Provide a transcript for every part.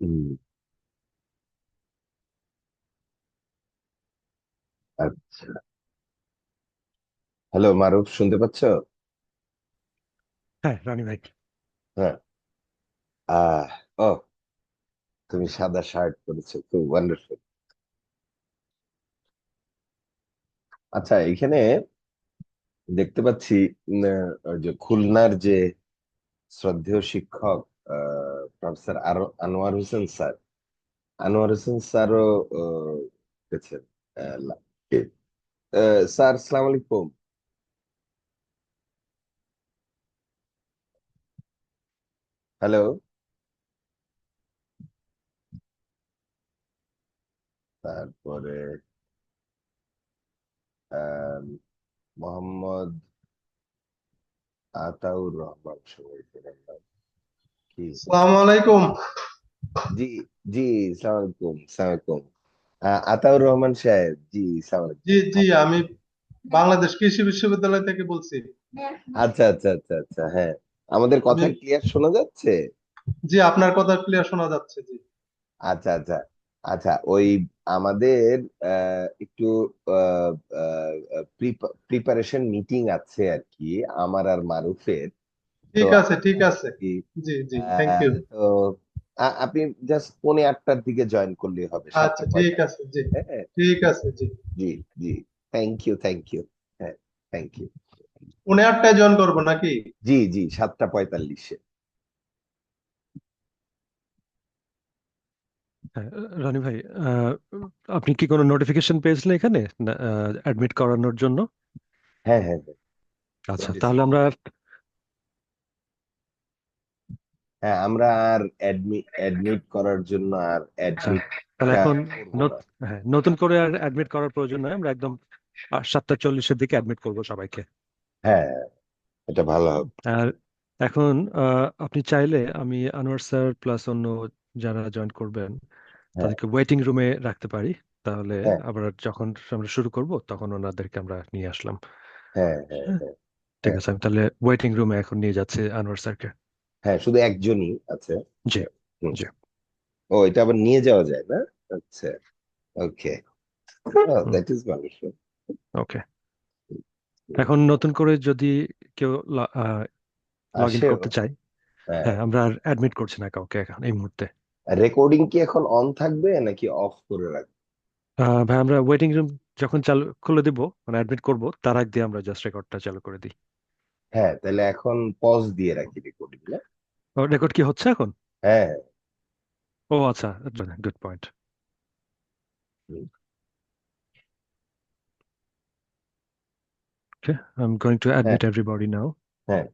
হুম, আচ্ছা। হ্যালো মারুফ, শুনতে পাচ্ছ? হ্যাঁ রনি ভাই। হ্যাঁ। আহ ও, তুমি সাদা শার্ট পরেছো, খুব ওয়ান্ডারফুল। আচ্ছা, এখানে দেখতে পাচ্ছি ওই যে খুলনার যে শ্রদ্ধেয় শিক্ষক প্রফেসর আনোয়ার হোসেন স্যার, আনোয়ার হোসেন স্যারও গেছেন। কে? স্যার, আসসালামু আলাইকুম। হ্যালো। তারপরে আহ মোহাম্মদ আতাউর রহমান, সবাই কি? আসসালামু আলাইকুম। জি, জি, সালাম আলাইকুম, সালাম আলাইকুম। আতাউর রহমান সাহেব, জি, সালাম জি আলাইকুম। জি, আমি বাংলাদেশ কৃষি বিশ্ববিদ্যালয় থেকে বলছি। আচ্ছা, আচ্ছা, আচ্ছা, আচ্ছা, হ্যাঁ। আমাদের আমি কথা ক্লিয়ার শোনা যাচ্ছে? জি, আপনার কথা ক্লিয়ার শোনা যাচ্ছে। জি আচ্ছা, আচ্ছা, আচ্ছা। ওই আমাদের একটু প্রিপারেশন মিটিং আছে আর কি, আমার আর মারুফের। তো ঠিক আছে, ঠিক আমরা আর আছে। কি, জি জি, থ্যাংক ইউ। তো আপনি জাস্ট 8:45 দিকে জয়েন করলেই হবে, আচ্ছা, সাতটা ঠিক পঁয়তাল্লিশ আছে। জি হ্যাঁ। ঠিক আছে। জি, জি, জি, থ্যাংক ইউ, থ্যাংক ইউ। হ্যাঁ, থ্যাংক ইউ। 8:30টায় জয়েন করবো নাকি? জি, জি, 7:45-এ। হ্যাঁ, রনি ভাই, আহ, আপনি কি কোনো নোটিফিকেশন পেয়েছিলেন এখানে অ্যাডমিট করানোর জন্য? হ্যাঁ, হ্যাঁ, হ্যাঁ, আচ্ছা, তাহলে notification। আমরা হ্যাঁ, আমরা আর অ্যাডমিট করার জন্য আর হ্যাঁ, তাহলে অ্যাডমিটটা এখন করবো না। হ্যাঁ, নতুন করে আর অ্যাডমিট করার প্রয়োজন নয়, আমরা একদম 7:40-এর দিকে অ্যাডমিট করবো সবাইকে। হ্যাঁ, এটা ভালো হবে। আর এখন আপনি চাইলে আমি আনোয়ার স্যার প্লাস অন্য যারা জয়েন করবেন হ্যাঁ, তাদেরকে ওয়েটিং রুমে রাখতে পারি। তাহলে হ্যাঁ, আবার যখন আমরা শুরু করব তখন ওনাদেরকে আমরা নিয়ে আসলাম। হ্যাঁ, হ্যাঁ, হ্যাঁ, হ্যাঁ, ঠিক হ্যাঁ, আছে, আমি তাহলে ওয়েটিং রুমে এখন নিয়ে যাচ্ছি আনোয়ার স্যারকে। হ্যাঁ, শুধু একজনই আছে। জি হুম। জি। ও, এটা আবার নিয়ে যাওয়া যায় না? আচ্ছা, ওকে, হুম, দ্যাট ইজ ওয়ান্ডারফুল। ওকে। এখন নতুন করে যদি কেউ লগ ইন আসে। করতে চায়, হ্যাঁ। হ্যাঁ, আমরা আর অ্যাডমিট করছি না কাউকে এখন এই মুহূর্তে। রেকর্ডিং কি এখন অন থাকবে নাকি অফ করে রাখবে? ভাই, আমরা ওয়েটিং রুম যখন চালু খুলে দিব, মানে অ্যাডমিট করব তার আগে দিয়ে আমরা জাস্ট রেকর্ডটা চালু করে দিই। হ্যাঁ, তাহলে এখন পজ দিয়ে রাখি রেকর্ডিং না? রেকর্ড কি হচ্ছে এখন? হ্যাঁ। ও আচ্ছা, good point. Hmm, Okay, I'm going to হ্যাঁ, admit everybody now. হ্যাঁ।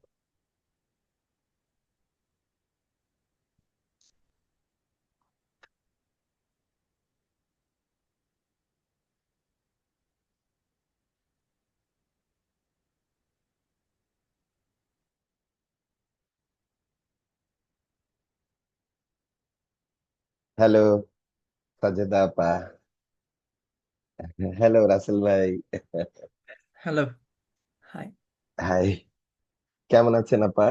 হ্যালো সাজেদা আপা। হ্যালো রাসেল ভাই। Hello. Hi. হাই, কেমন আছেন আপা?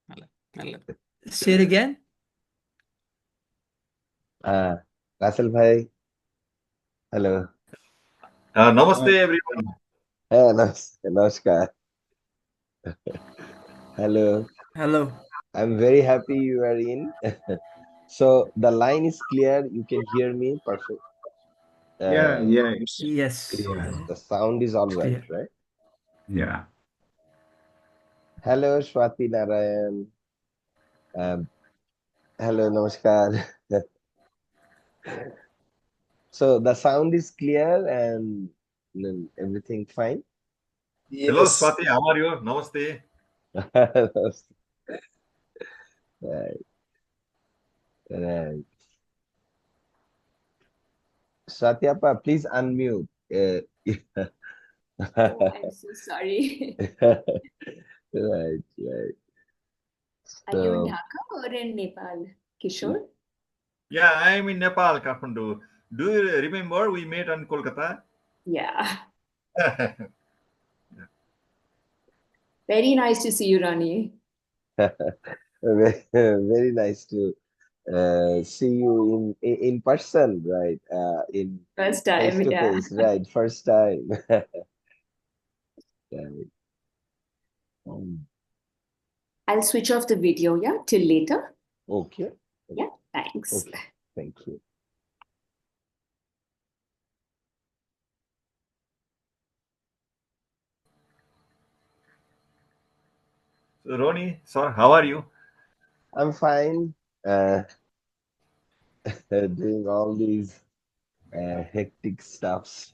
Hello. Hello. Say it again. আহ রাসেল ভাই, হ্যালো। Namaste, everyone. হ্যাঁ, নমস্কার। Hello. Hello. I'm very happy you are in. So the line is clear. You can hear me perfect. Yeah, it's Yes. clear. The sound is all right, Clear. right? Yeah. Hello, Swati Narayan. Um, hello, namaskar. So the sound is clear and everything fine. Hello, Yes. Swati. How are you? Namaste. Right, right. Satyapa, please unmute. Oh, I'm so sorry. Right, right. Are you in So, Dhaka or in Nepal, Kishore? Yeah, I am in Nepal, Kathmandu. Do you remember we met on Kolkata? Yeah. Very nice to see you, Rani. very, very nice to see you in person, right? In First face time, to yeah. face, right? First time. Right. Um, I'll switch off the video, yeah, till later. Okay, Yeah, thanks. okay. Thank you. So, Roni, sir, how are you? I'm fine. Doing all these hectic stuffs.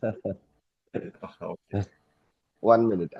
Okay. 1 minute.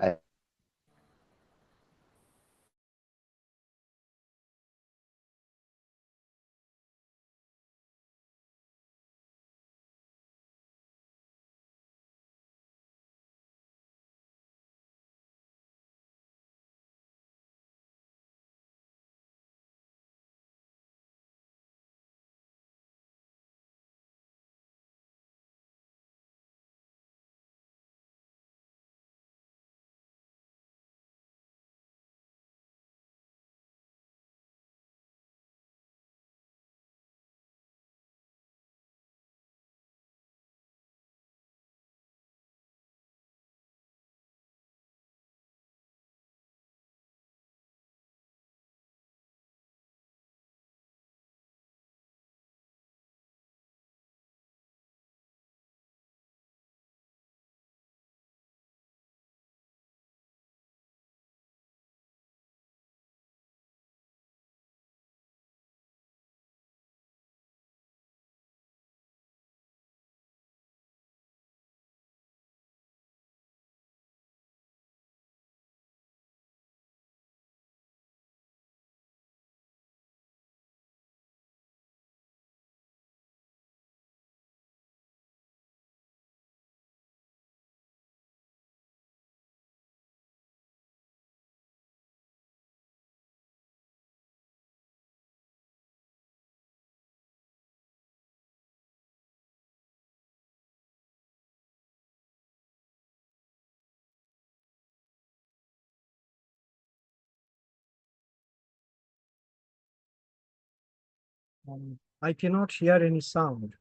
I cannot hear any sound.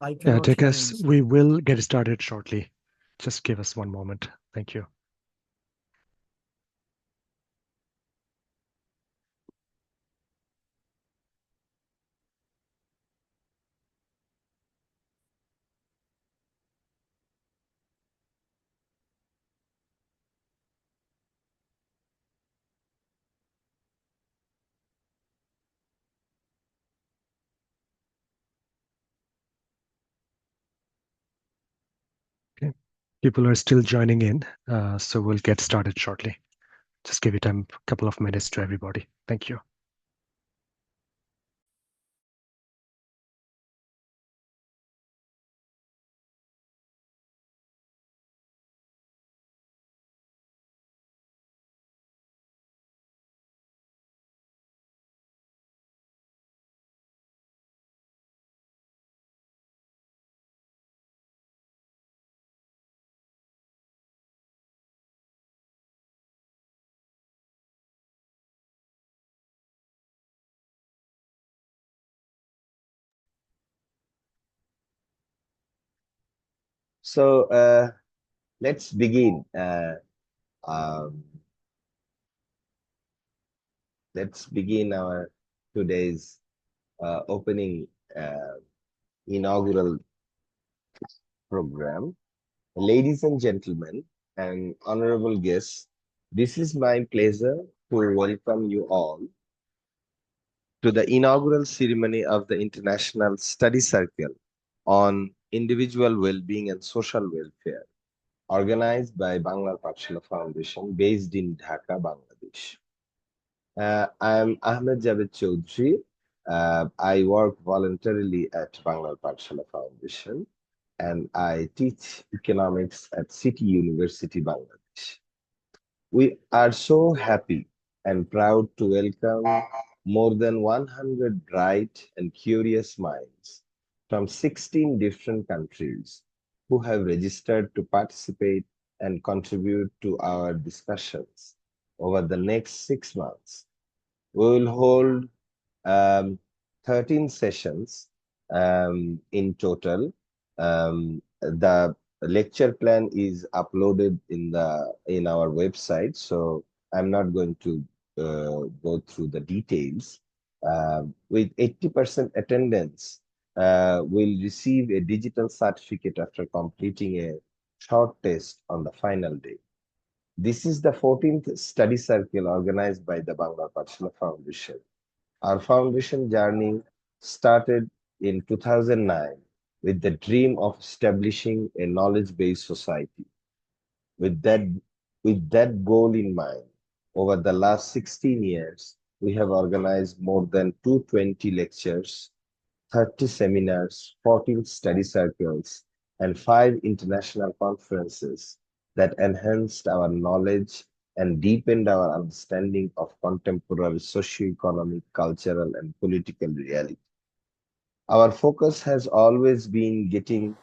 I Yeah, cannot take hear any us. sound. We will get started shortly. Just give us one moment. Thank you. Okay. People are still joining in, so we'll get started shortly. Just give it a couple of minutes to everybody. Thank you. So let's begin. Um, let's begin our today's opening inaugural program. Ladies and gentlemen, and honorable guests, this is my pleasure to welcome you all to the inaugural ceremony of the International Study Circle on Individual Well-being and Social Welfare, organized by Banglar Pathshala Foundation, based in Dhaka, Bangladesh. I am Ahmed Javed Chaudhry. I work voluntarily at Banglar Pathshala Foundation, and I teach economics at City University, Bangladesh. We are so happy and proud to welcome more than 100 bright and curious minds from 16 different countries who have registered to participate and contribute to our discussions over the next 6 months. We will hold um, 13 sessions in total. The lecture plan is uploaded in our website, so I'm not going to go through the details. With 80% attendance, we'll receive a digital certificate after completing a short test on the final day. This is the 14th study circle organized by the Banglar Pathshala Foundation. Our foundation journey started in 2009 with the dream of establishing a knowledge-based society. With that goal in mind, over the last 16 years, we have organized more than 220 lectures, 30 seminars, 14 study circles, and 5 international conferences that enhanced our knowledge and deepened our understanding of contemporary socio-economic, cultural, and political reality. Our focus has always been getting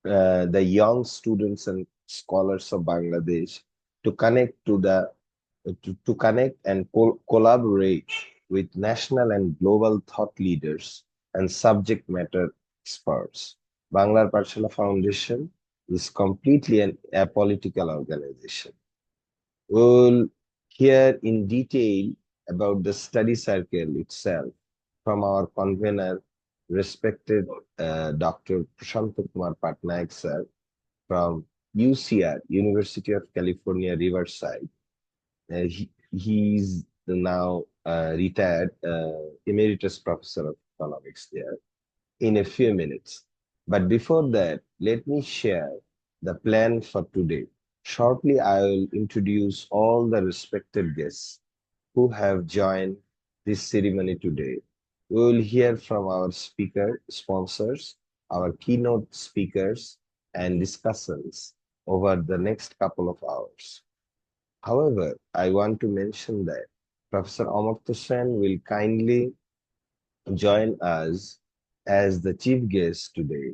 the young students and scholars of Bangladesh to connect to connect and collaborate with national and global thought leaders and subject matter experts. Banglar Pathshala Foundation is completely an apolitical organization. We will hear in detail about the study circle itself from our convener, respected Dr. Prashant Kumar Patnaik sir from UCR, University of California, Riverside. He's now retired emeritus professor of economics there in a few minutes. But before that, let me share the plan for today. Shortly, I will introduce all the respected guests who have joined this ceremony today. We will hear from our speaker sponsors, our keynote speakers, and discussants over the next couple of hours. However, I want to mention that Professor Amartya will kindly join us as the chief guest today.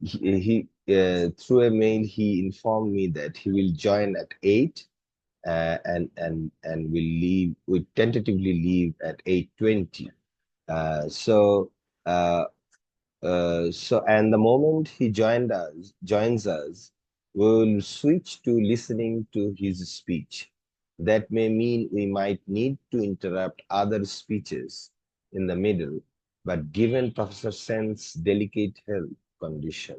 Through a mail, he informed me that he will join at 8 and will tentatively leave at 8:20. And the moment he joins us, we will switch to listening to his speech. That may mean we might need to interrupt other speeches in the middle, but given Professor Sen's delicate health condition,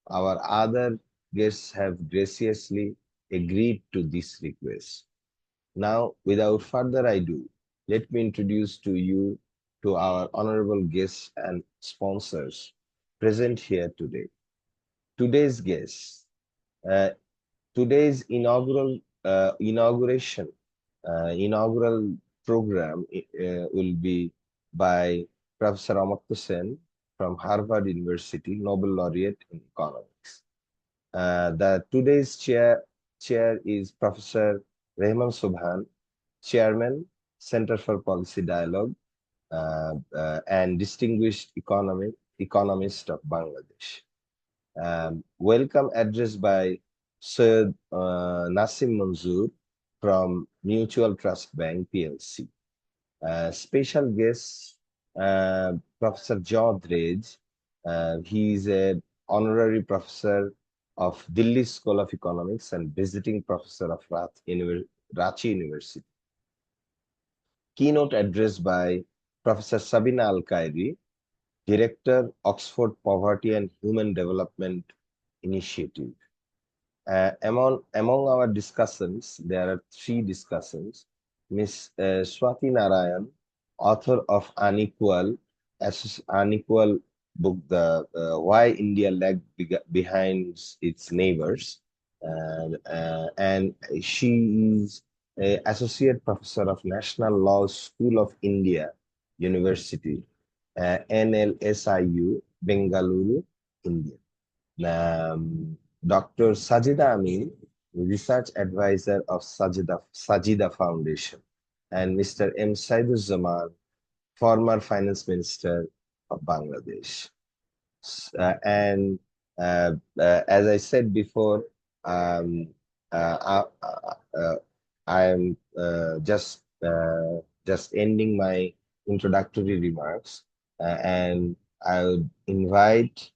our other guests have graciously agreed to this request. Now, without further ado, let me introduce to our honorable guests and sponsors present here today. Today's guests, uh, today's inaugural program will be by Professor Amartya Sen from Harvard University, Nobel laureate in economics. The today's chair is Professor Rehman Subhan, Chairman, Center for Policy Dialogue, and distinguished economist of Bangladesh. Welcome address by Sir Nasim Manzoor from Mutual Trust Bank PLC. Special guest, Professor John Drej. He is an honorary professor of Delhi School of Economics and visiting professor of Ranchi University. keynote address by Professor Sabina Al-Khairi, Director, Oxford Poverty and Human Development Initiative. Among our discussions, there are 3 discussions. Ms. Swati Narayan, author of Unequal book, the Why India Lagged Behind Its Neighbors, and she is Associate Professor of National Law School of India, University, NLSIU, Bengaluru, India. Dr. Sajida Amin, Research Advisor of Sajida Foundation, and Mr. M. Saiduzzaman, former Finance Minister of Bangladesh. And as I said before, I am just ending my introductory remarks, and I would invite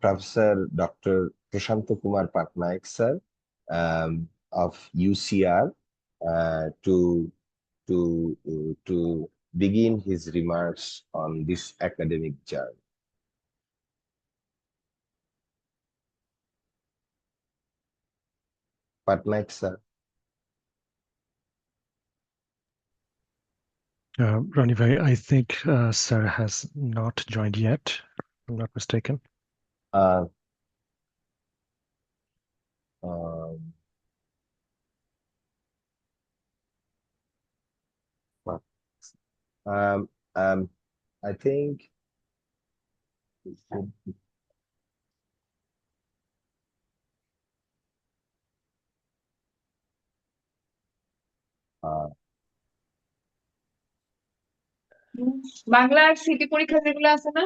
Professor Dr. Prashanto Kumar Patnaik, sir, of UCR, to begin his remarks on this academic journey. Patnaik, sir. Ronnie, I think Sir has not joined yet, if I'm not mistaken. Um, I think Bangla আর CT পরীক্ষা যেগুলো আছে না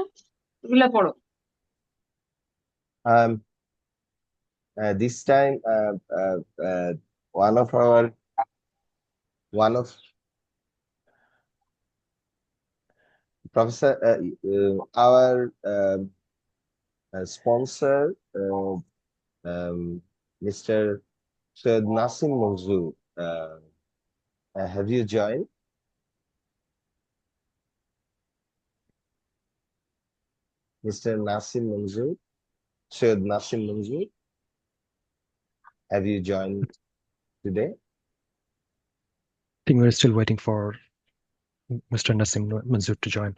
ওগুলা পড়ো। this time one of Professor, our sponsor, Mr. Syed Nasim Manzoor, have you joined? Mr. Nasim Manzoor, Syed Nasim Manzoor, have you joined today? I think we're still waiting for Mr. Nasim Manzoor to join.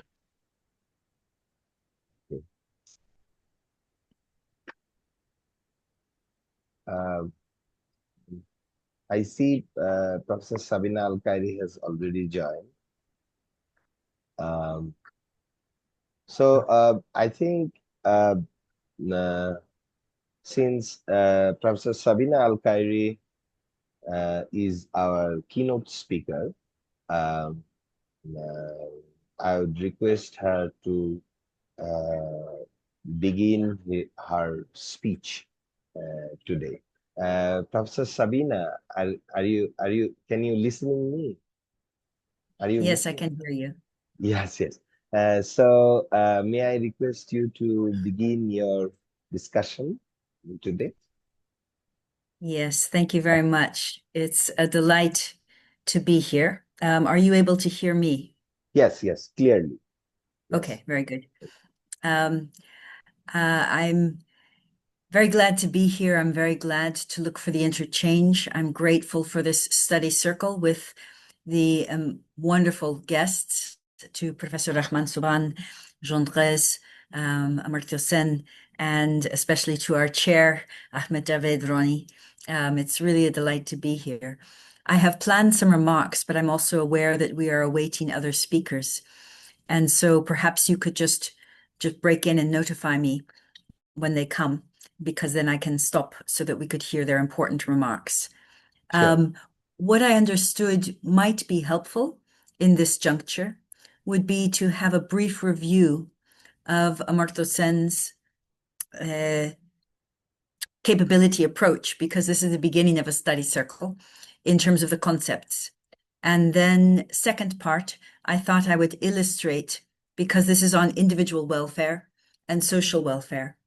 I see Professor Sabina Al-Khairi has already joined. So I think since Professor Sabina Al-Khairi is our keynote speaker, I would request her to begin her speech today. Professor Sabina, can you listen to me? Are you Yes, I listening? can hear you. Yes, yes. So may I request you to begin your discussion today? Yes, thank you very much. It's a delight to be here. Are you able to hear me? Yes, yes, clearly. Yes. Okay, very good. I'm very glad to be here. I'm very glad to look for the interchange. I'm grateful for this study circle with the wonderful guests, to Professor Rahman Subhan, Jean Drez, Amartya Sen, and especially to our chair, Ahmed Javed Roni. It's really a delight to be here. I have planned some remarks, but I'm also aware that we are awaiting other speakers. And so perhaps you could just break in and notify me when they come, because then I can stop so that we could hear their important remarks. Sure. What I understood might be helpful in this juncture would be to have a brief review of Amartya Sen's capability approach, because this is the beginning of a study circle in terms of the concepts. And then second part, I thought I would illustrate, because this is on individual welfare and social welfare,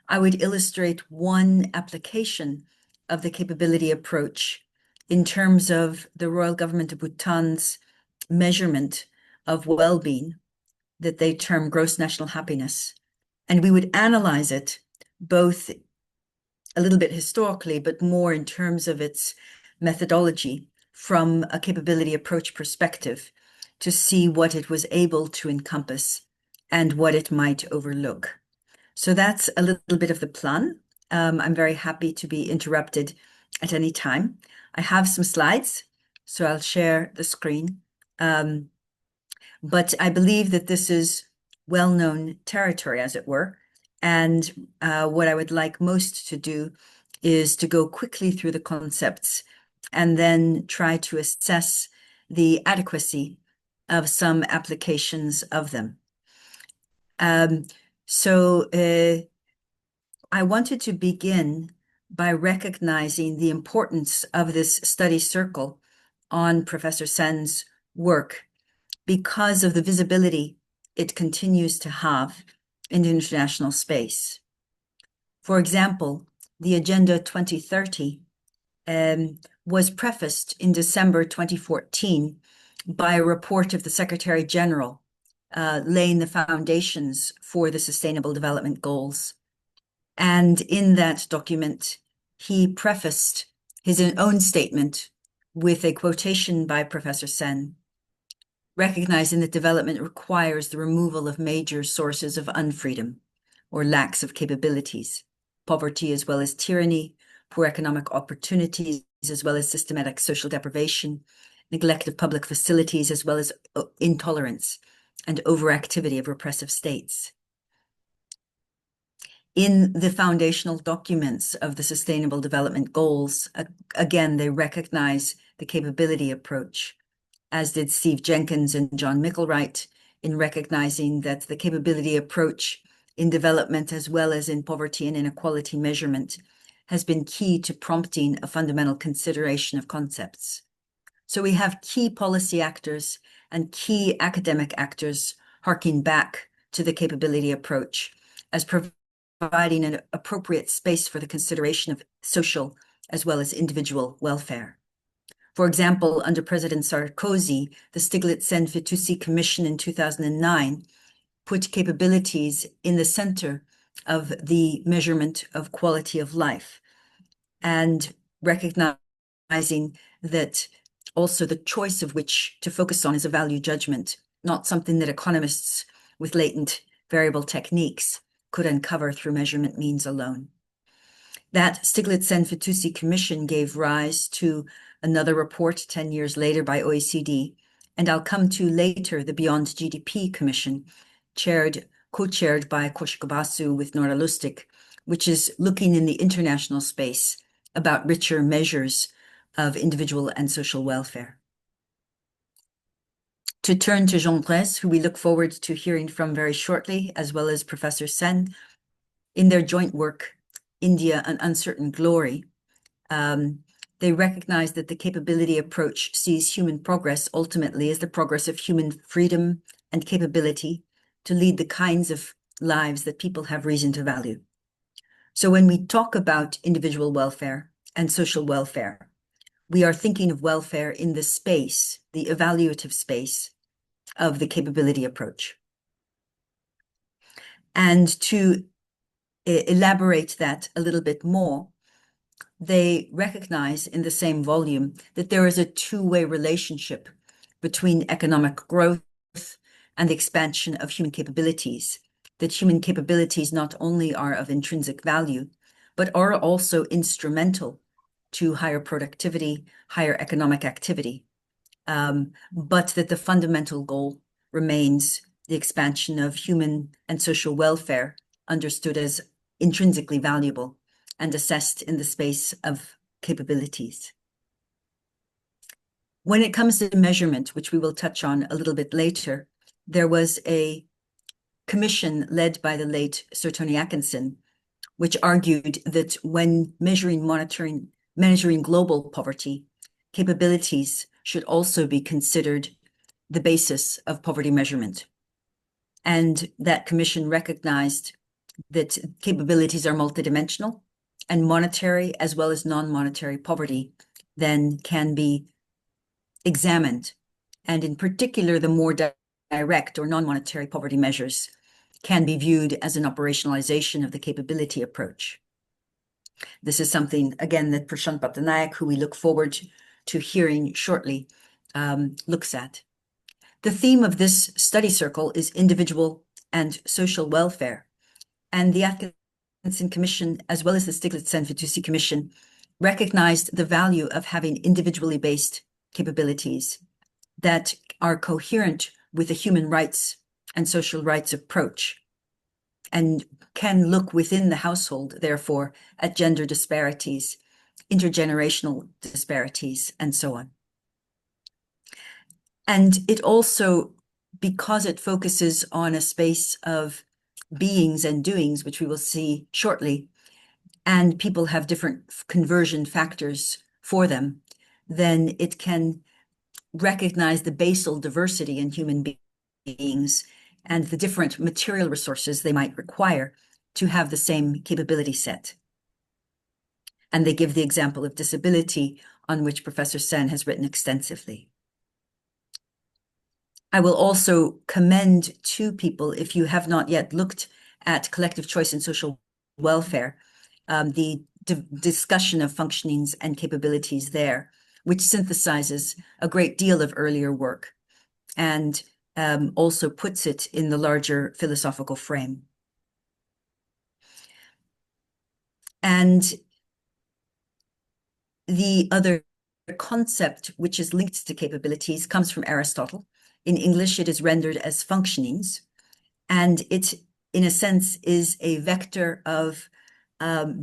I would illustrate one application of the capability approach in terms of the Royal Government of Bhutan's measurement of well-being that they term gross national happiness. And we would analyze it both a little bit historically, but more in terms of its methodology from a capability approach perspective to see what it was able to encompass and what it might overlook. So that's a little bit of the plan. I'm very happy to be interrupted at any time. I have some slides, so I'll share the screen. But I believe that this is well-known territory, as it were. And what I would like most to do is to go quickly through the concepts and then try to assess the adequacy of some applications of them. So I wanted to begin by recognizing the importance of this study circle on Professor Sen's work because of the visibility it continues to have in the international space. For example, the Agenda 2030 was prefaced in December 2014 by a report of the Secretary General laying the foundations for the Sustainable Development Goals. And in that document, he prefaced his own statement with a quotation by Professor Sen, recognizing that development requires the removal of major sources of unfreedom or lacks of capabilities, poverty as well as tyranny, poor economic opportunities as well as systematic social deprivation, neglect of public facilities as well as intolerance and overactivity of repressive states. In the foundational documents of the Sustainable Development Goals, again, they recognize the capability approach, as did Steve Jenkins and John Micklewright, in recognizing that the capability approach in development as well as in poverty and inequality measurement has been key to prompting a fundamental consideration of concepts. So we have key policy actors and key academic actors harking back to the capability approach as providing an appropriate space for the consideration of social as well as individual welfare. For example, under President Sarkozy, the Stiglitz-Sen-Fitoussi Commission in 2009 put capabilities in the center of the measurement of quality of life and recognizing that also the choice of which to focus on is a value judgment, not something that economists with latent variable techniques could uncover through measurement means alone. That Stiglitz-Sen-Fitoussi Commission gave rise to another report 10 years later by OECD, and I'll come to later the Beyond GDP Commission, co-chaired by Koshiko Basu with Nora Lustig, which is looking in the international space about richer measures of individual and social welfare. To turn to Jean Bresse, who we look forward to hearing from very shortly, as well as Professor Sen, in their joint work, India, An Uncertain Glory, they recognize that the capability approach sees human progress ultimately as the progress of human freedom and capability to lead the kinds of lives that people have reason to value. So when we talk about individual welfare and social welfare, we are thinking of welfare in the space, the evaluative space of the capability approach. And to elaborate that a little bit more, they recognize in the same volume that there is a two-way relationship between economic growth and the expansion of human capabilities, that human capabilities not only are of intrinsic value, but are also instrumental to higher productivity, higher economic activity, but that the fundamental goal remains the expansion of human and social welfare, understood as intrinsically valuable and assessed in the space of capabilities. When it comes to measurement, which we will touch on a little bit later, there was a commission led by the late Sir Tony Atkinson, which argued that when measuring global poverty, capabilities should also be considered the basis of poverty measurement. And that commission recognized that capabilities are multidimensional, and monetary as well as non-monetary poverty then can be examined and in particular, the more direct or non-monetary poverty measures can be viewed as an operationalization of the capability approach. This is something, again, that Prashant Patnaik, who we look forward to hearing shortly, looks at. The theme of this study circle is individual and social welfare, and the Atkinson Commission, as well as the Stiglitz-Sen-Fitoussi Commission, recognized the value of having individually based capabilities that are coherent with a human rights and social rights approach, and can look within the household, therefore, at gender disparities, intergenerational disparities, and so on. And it also, because it focuses on a space of beings and doings, which we will see shortly, and people have different conversion factors for them, then it can recognize the basal diversity in human beings and the different material resources they might require to have the same capability set. And they give the example of disability, on which Professor Sen has written extensively. I will also commend to people, if you have not yet looked at collective choice and social welfare, the discussion of functionings and capabilities there, which synthesizes a great deal of earlier work and also puts it in the larger philosophical frame. And the other concept, which is linked to capabilities, comes from Aristotle. In English, it is rendered as functionings, and it, in a sense, is a vector of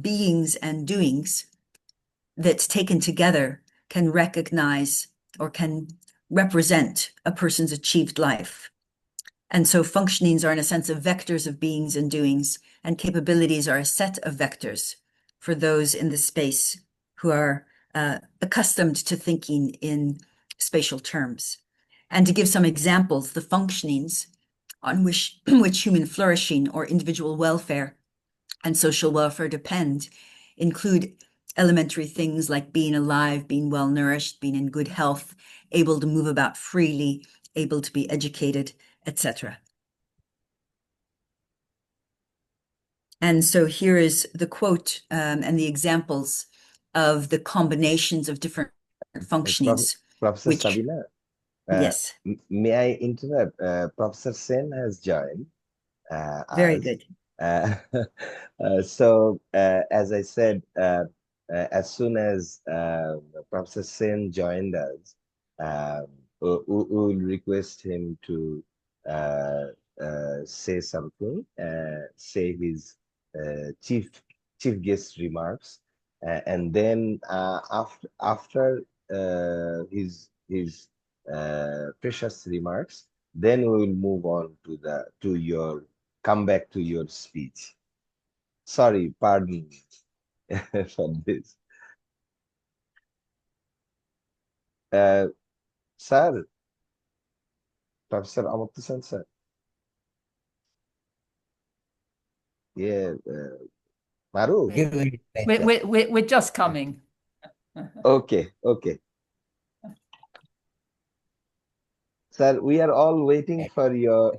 beings and doings that, taken together, can recognize or can represent a person's achieved life. And so functionings are, in a sense, of vectors of beings and doings, and capabilities are a set of vectors for those in the space who are accustomed to thinking in spatial terms. And to give some examples, the functionings on which human flourishing or individual welfare and social welfare depend include elementary things like being alive, being well nourished, being in good health, able to move about freely, able to be educated, etc. And so here is the quote and the examples of the combinations of different functionings. Professor Sabina, yes. May I interrupt? Professor Sen has joined. Very us. good. So, as I said, as soon as Professor Sen joined us, we will request him to say something, say his chief guest remarks, and then after his precious remarks, then we will move on to your come back to your speech. Sorry, pardon me for this. Sir, Professor Amartya sir. Yeah, Maru. We're just coming. Okay. Sir, we are all waiting for you,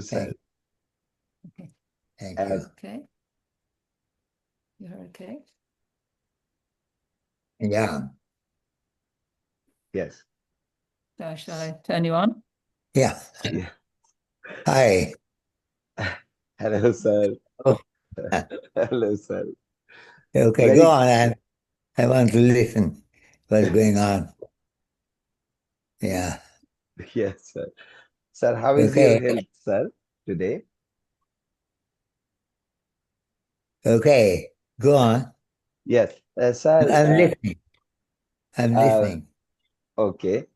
sir. Okay. Thank you. Okay. You're okay. Yeah. Yes. So shall I turn you on? Yeah. Yeah. Hi. Hello, sir. Oh. Hello, sir. Okay, go on. I want to listen what's going on. Yeah. Yes, sir. Sir, how is your health, sir, today? Okay, go on. Yes, sir. I'm listening. I'm listening. Okay.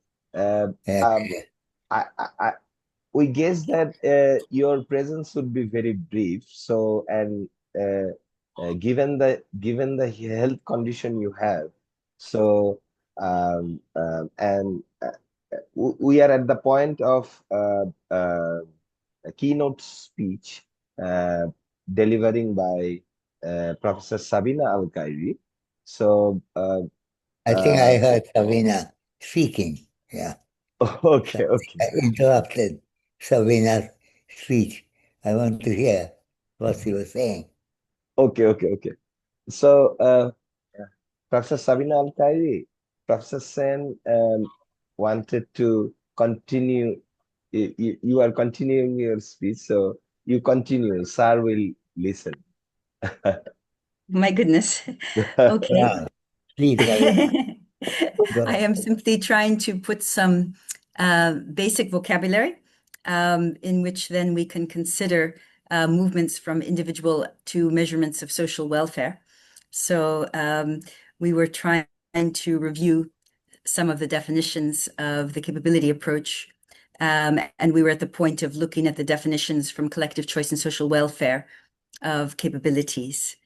We guess that your presence would be very brief. So, and given the health condition you have, so we are at the point of a keynote speech delivering by Professor Sabina Al-Khairi. So I think I heard Sabina speaking. Yeah. Okay, okay. I interrupted Sabina's speech. I want to hear what she was saying. Okay. So, Professor Sabina Al-Khairi, Professor Sen wanted to continue. You are continuing your speech, so you continue. Sir will listen. My goodness. Okay. Yeah. Please, Sabina. Go I ahead. am simply trying to put some basic vocabulary in which then we can consider movements from individual to measurements of social welfare. So we were trying to review some of the definitions of the capability approach. And we were at the point of looking at the definitions from collective choice and social welfare of capabilities.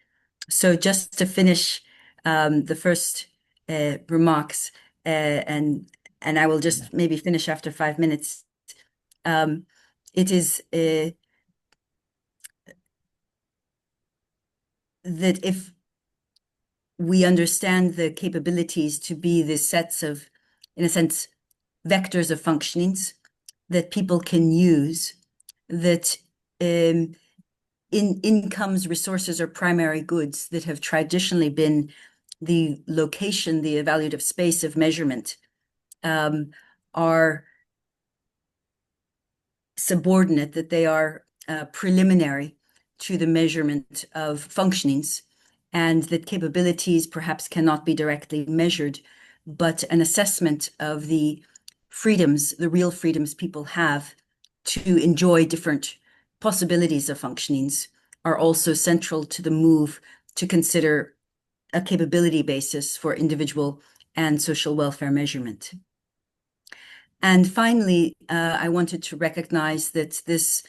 So just to finish the first remarks, and I will just maybe finish after 5 minutes. It is that if we understand the capabilities to be the sets of, in a sense, vectors of functionings that people can use, that incomes, resources, or primary goods that have traditionally been the location, the evaluative space of measurement, are subordinate, that they are preliminary to the measurement of functionings, and that capabilities perhaps cannot be directly measured, but an assessment of the freedoms, the real freedoms people have to enjoy different possibilities of functionings, are also central to the move to consider a capability basis for individual and social welfare measurement. And finally, I wanted to recognize that this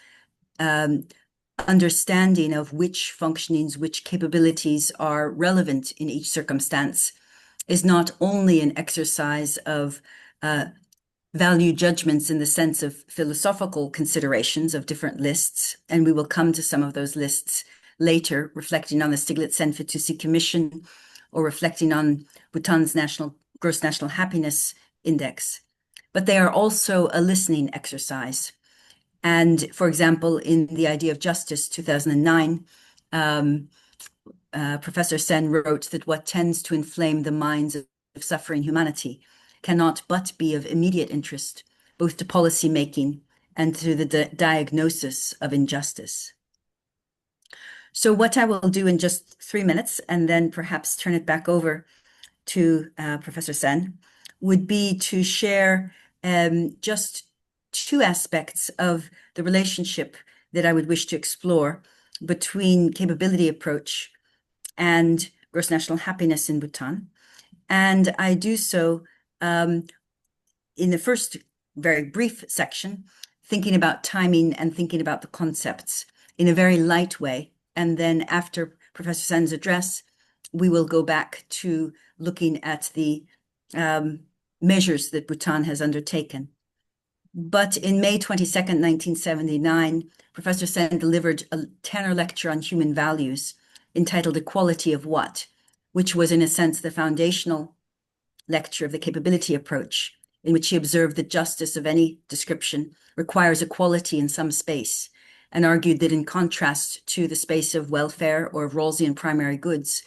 understanding of which functionings, which capabilities are relevant in each circumstance is not only an exercise of value judgments in the sense of philosophical considerations of different lists, and we will come to some of those lists later, reflecting on the Stiglitz-Sen-Fitoussi Commission or reflecting on Bhutan's gross national happiness index, but they are also a listening exercise. And for example, in the Idea of Justice, 2009, Professor Sen wrote that what tends to inflame the minds of suffering humanity cannot but be of immediate interest, both to policy making and to the diagnosis of injustice. So what I will do in just 3 minutes, and then perhaps turn it back over to Professor Sen, would be to share just 2 aspects of the relationship that I would wish to explore between capability approach and gross national happiness in Bhutan. And I do so in the first very brief section, thinking about timing and thinking about the concepts in a very light way. And then after Professor Sen's address, we will go back to looking at the measures that Bhutan has undertaken. But in May 22nd, 1979, Professor Sen delivered a tenor lecture on human values entitled Equality of What, which was in a sense the foundational lecture of the capability approach, in which he observed that justice of any description requires equality in some space, and argued that in contrast to the space of welfare or of Rawlsian primary goods,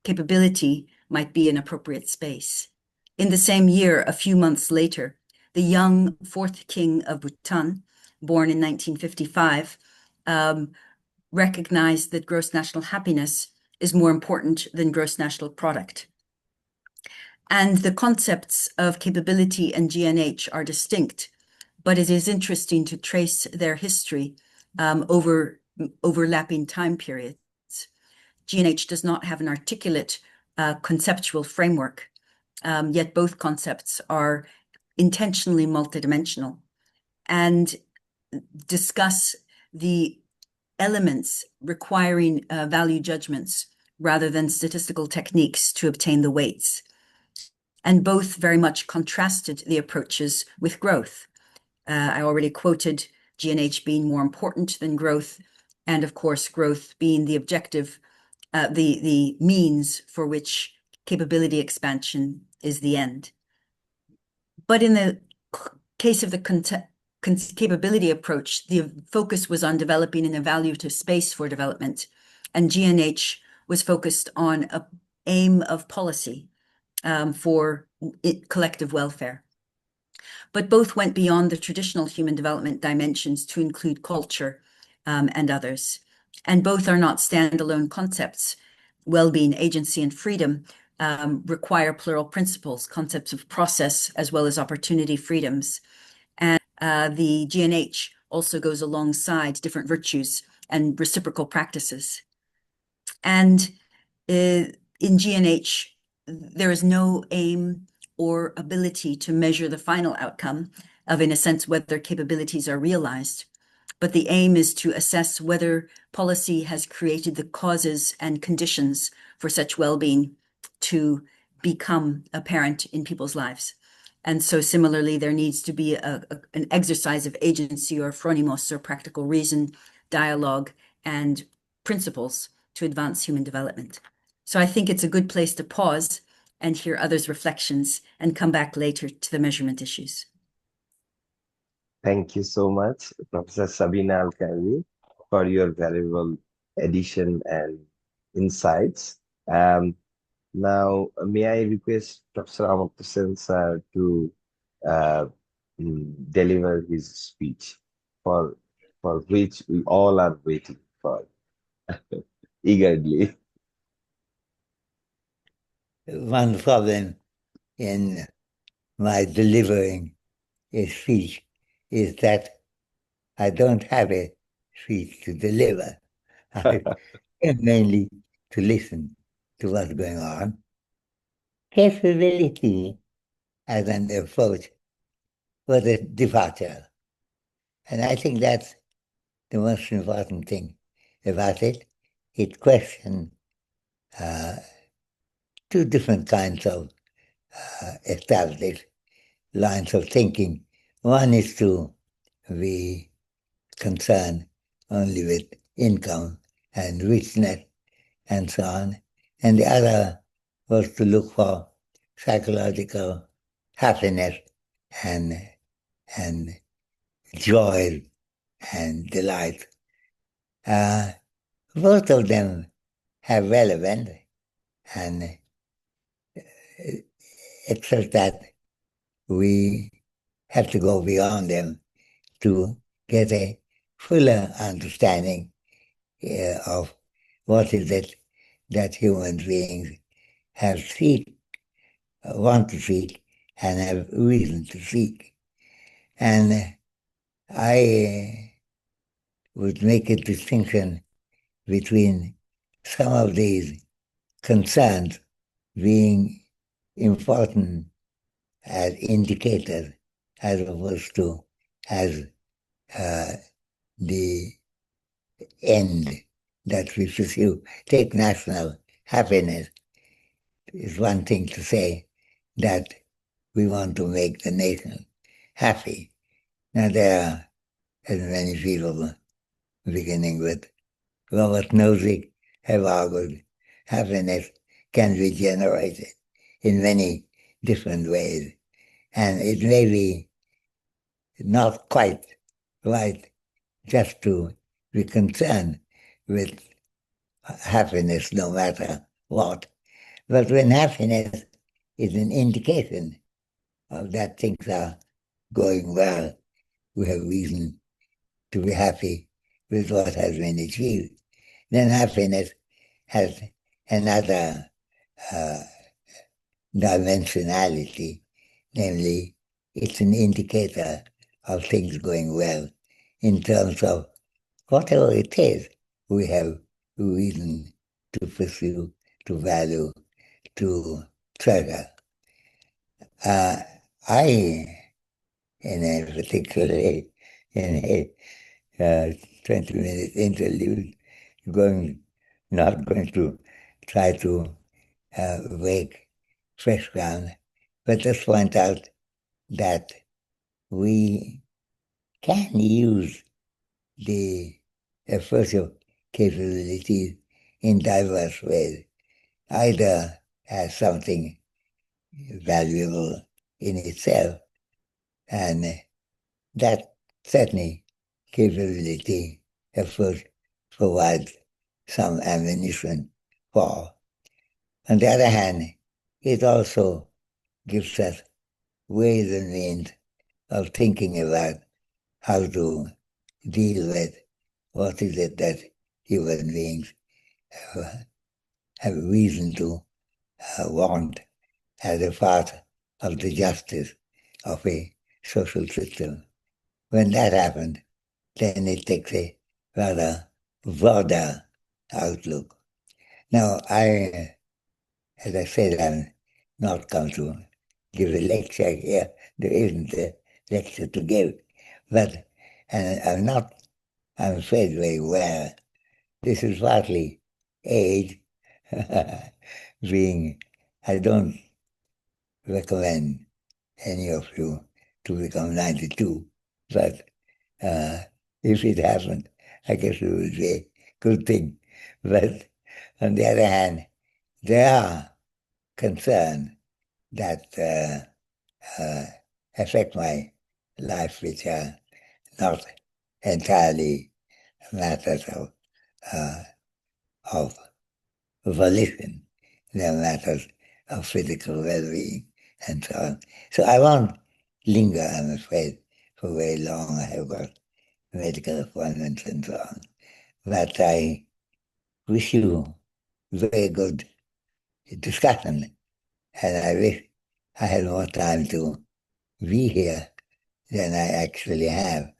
capability might be an appropriate space. In the same year, a few months later, the young 4th king of Bhutan, born in 1955, recognized that gross national happiness is more important than gross national product. And the concepts of capability and GNH are distinct, but it is interesting to trace their history over overlapping time periods. GNH does not have an articulate conceptual framework, yet both concepts are intentionally multidimensional and discuss the elements requiring value judgments rather than statistical techniques to obtain the weights. And both very much contrasted the approaches with growth. I already quoted GNH being more important than growth, and of course, growth being the objective, the means for which capability expansion is the end. But in the case of the capability approach, the focus was on developing an evaluative space for development, and G&H was focused on an aim of policy for collective welfare. But both went beyond the traditional human development dimensions to include culture and others. And both are not standalone concepts. Well-being, agency, and freedom require plural principles, concepts of process, as well as opportunity freedoms. And the G&H also goes alongside different virtues and reciprocal practices. And in G&H, there is no aim or ability to measure the final outcome of, in a sense, whether capabilities are realized. But the aim is to assess whether policy has created the causes and conditions for such well-being to become apparent in people's lives. And so similarly, there needs to be an exercise of agency or phronimos or practical reason, dialogue, and principles to advance human development. So I think it's a good place to pause and hear others' reflections and come back later to the measurement issues. Thank you so much, Professor Sabina Al-Kairi, for your valuable addition and insights. Now, may I request Professor Amartya sir to deliver his speech, for which we all are waiting for eagerly. One problem in my delivering a speech is that I don't have a speech to deliver. I am mainly to listen to what's going on. Capability as an approach was a departure. And I think that's the most important thing about it. It questioned two different kinds of established lines of thinking. One is to be concerned only with income and richness and so on. And the other was to look for psychological happiness and joy and delight. Both of them have relevance, and except that we have to go beyond them to get a fuller understanding of what is it that human beings have want to seek, and have reason to seek. And I would make a distinction between some of these concerns being important as indicators as opposed to as the end that we pursue. Take national happiness. It's one thing to say that we want to make the nation happy. Now there are as many people, beginning with Robert Nozick, have argued happiness can be generated in many different ways. And it may be not quite right just to be concerned with happiness no matter what. But when happiness is an indication of that things are going well, we have reason to be happy with what has been achieved. Then happiness has another dimensionality, namely it's an indicator of things going well in terms of whatever it is we have reason to pursue, to value, to treasure. I, in a particularly, in a 20-minute interlude, not going to try to break fresh ground, but just point out that we can use the effusive capabilities in diverse ways, either as something valuable in itself and that certainly capability effort provides some ammunition for. On the other hand, it also gives us ways and means of thinking about how to deal with what is it that human beings have reason to want as a part of the justice of a social system. When that happens, then it takes a rather broader outlook. Now, as I said, I'm not come to give a lecture here. There isn't a lecture to give. But I'm afraid, very well. This is partly age, I don't recommend any of you to become 92, but if it happened, I guess it would be a good thing. But on the other hand, there are concerns that affect my life, which are not entirely matters of volition. They're matters of physical well-being and so on. So I won't linger, I'm afraid, for very long. I have got medical appointments and so on. But I wish you very good discussion, and I wish I had more time to be here than I actually have.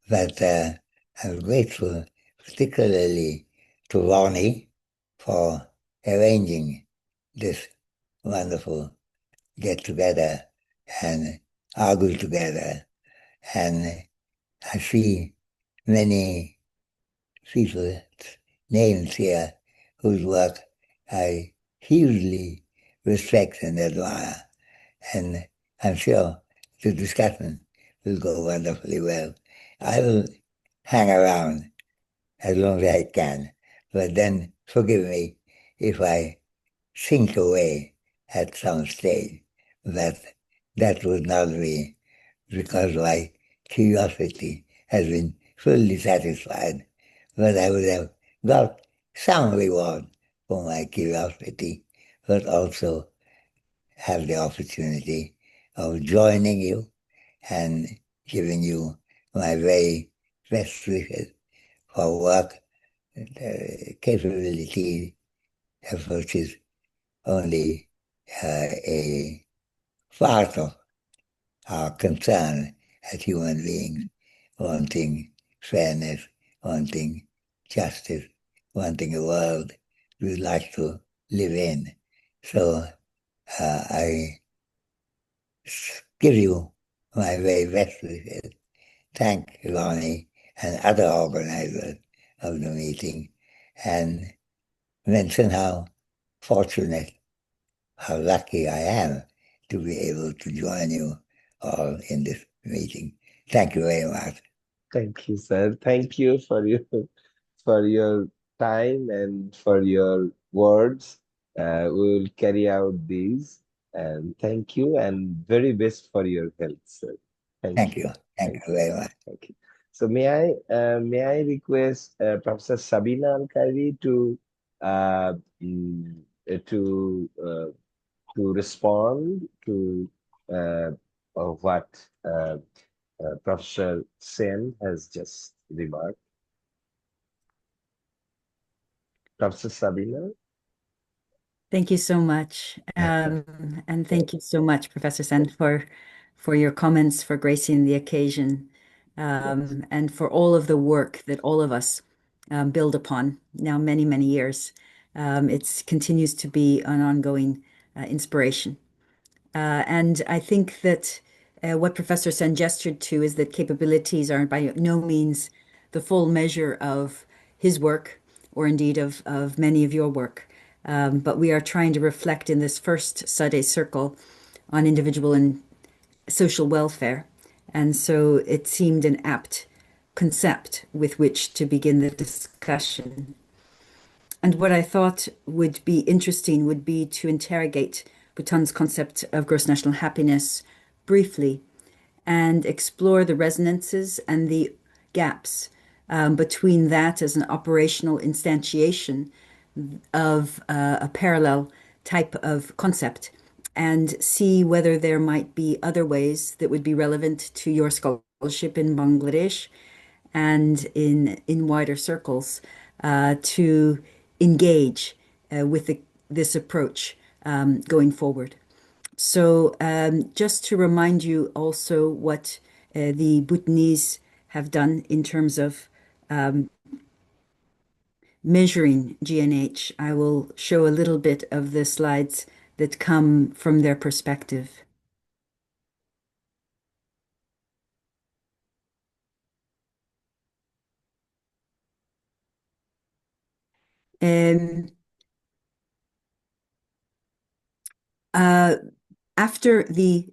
But I'm grateful, particularly to Ronnie, for arranging this wonderful get-together and argue together. And I see many people's names here whose work I hugely respect and admire. And I'm sure the discussion will go wonderfully well. I will hang around as long as I can, but then forgive me if I sink away at some stage. That would not be because my curiosity has been fully satisfied, but I would have got some reward for my curiosity, but also have the opportunity of joining you and giving you my very best wishes for work, capability, which is only a part of our concern as human beings, wanting fairness, wanting justice, wanting a world we'd like to live in. So I give you my very best wishes. Thank Ronnie and other organizers of the meeting, and mention how fortunate, how lucky I am to be able to join you all in this meeting. Thank you very much. Thank you, sir. Thank you for your time and for your words. We will carry out these. And thank you, and very best for your health, sir. Thank you. Thank you very much. Thank you. So may I request Professor Sabina Al-Khairi to respond to what Professor Sen has just remarked. Professor Sabina. Thank you so much. And thank you so much, Professor Sen, for your comments, for gracing the occasion, and for all of the work that all of us build upon now many, many years. It continues to be an ongoing inspiration. And I think that what Professor Sen gestured to is that capabilities are by no means the full measure of his work, or indeed of many of your work. But we are trying to reflect in this first Sunday circle on individual and social welfare. And so it seemed an apt concept with which to begin the discussion. And what I thought would be interesting would be to interrogate Bhutan's concept of gross national happiness briefly, and explore the resonances and the gaps between that as an operational instantiation of a parallel type of concept, and see whether there might be other ways that would be relevant to your scholarship in Bangladesh and in wider circles to engage with this approach going forward. So just to remind you also what the Bhutanese have done in terms of measuring GNH, I will show a little bit of the slides that come from their perspective. After the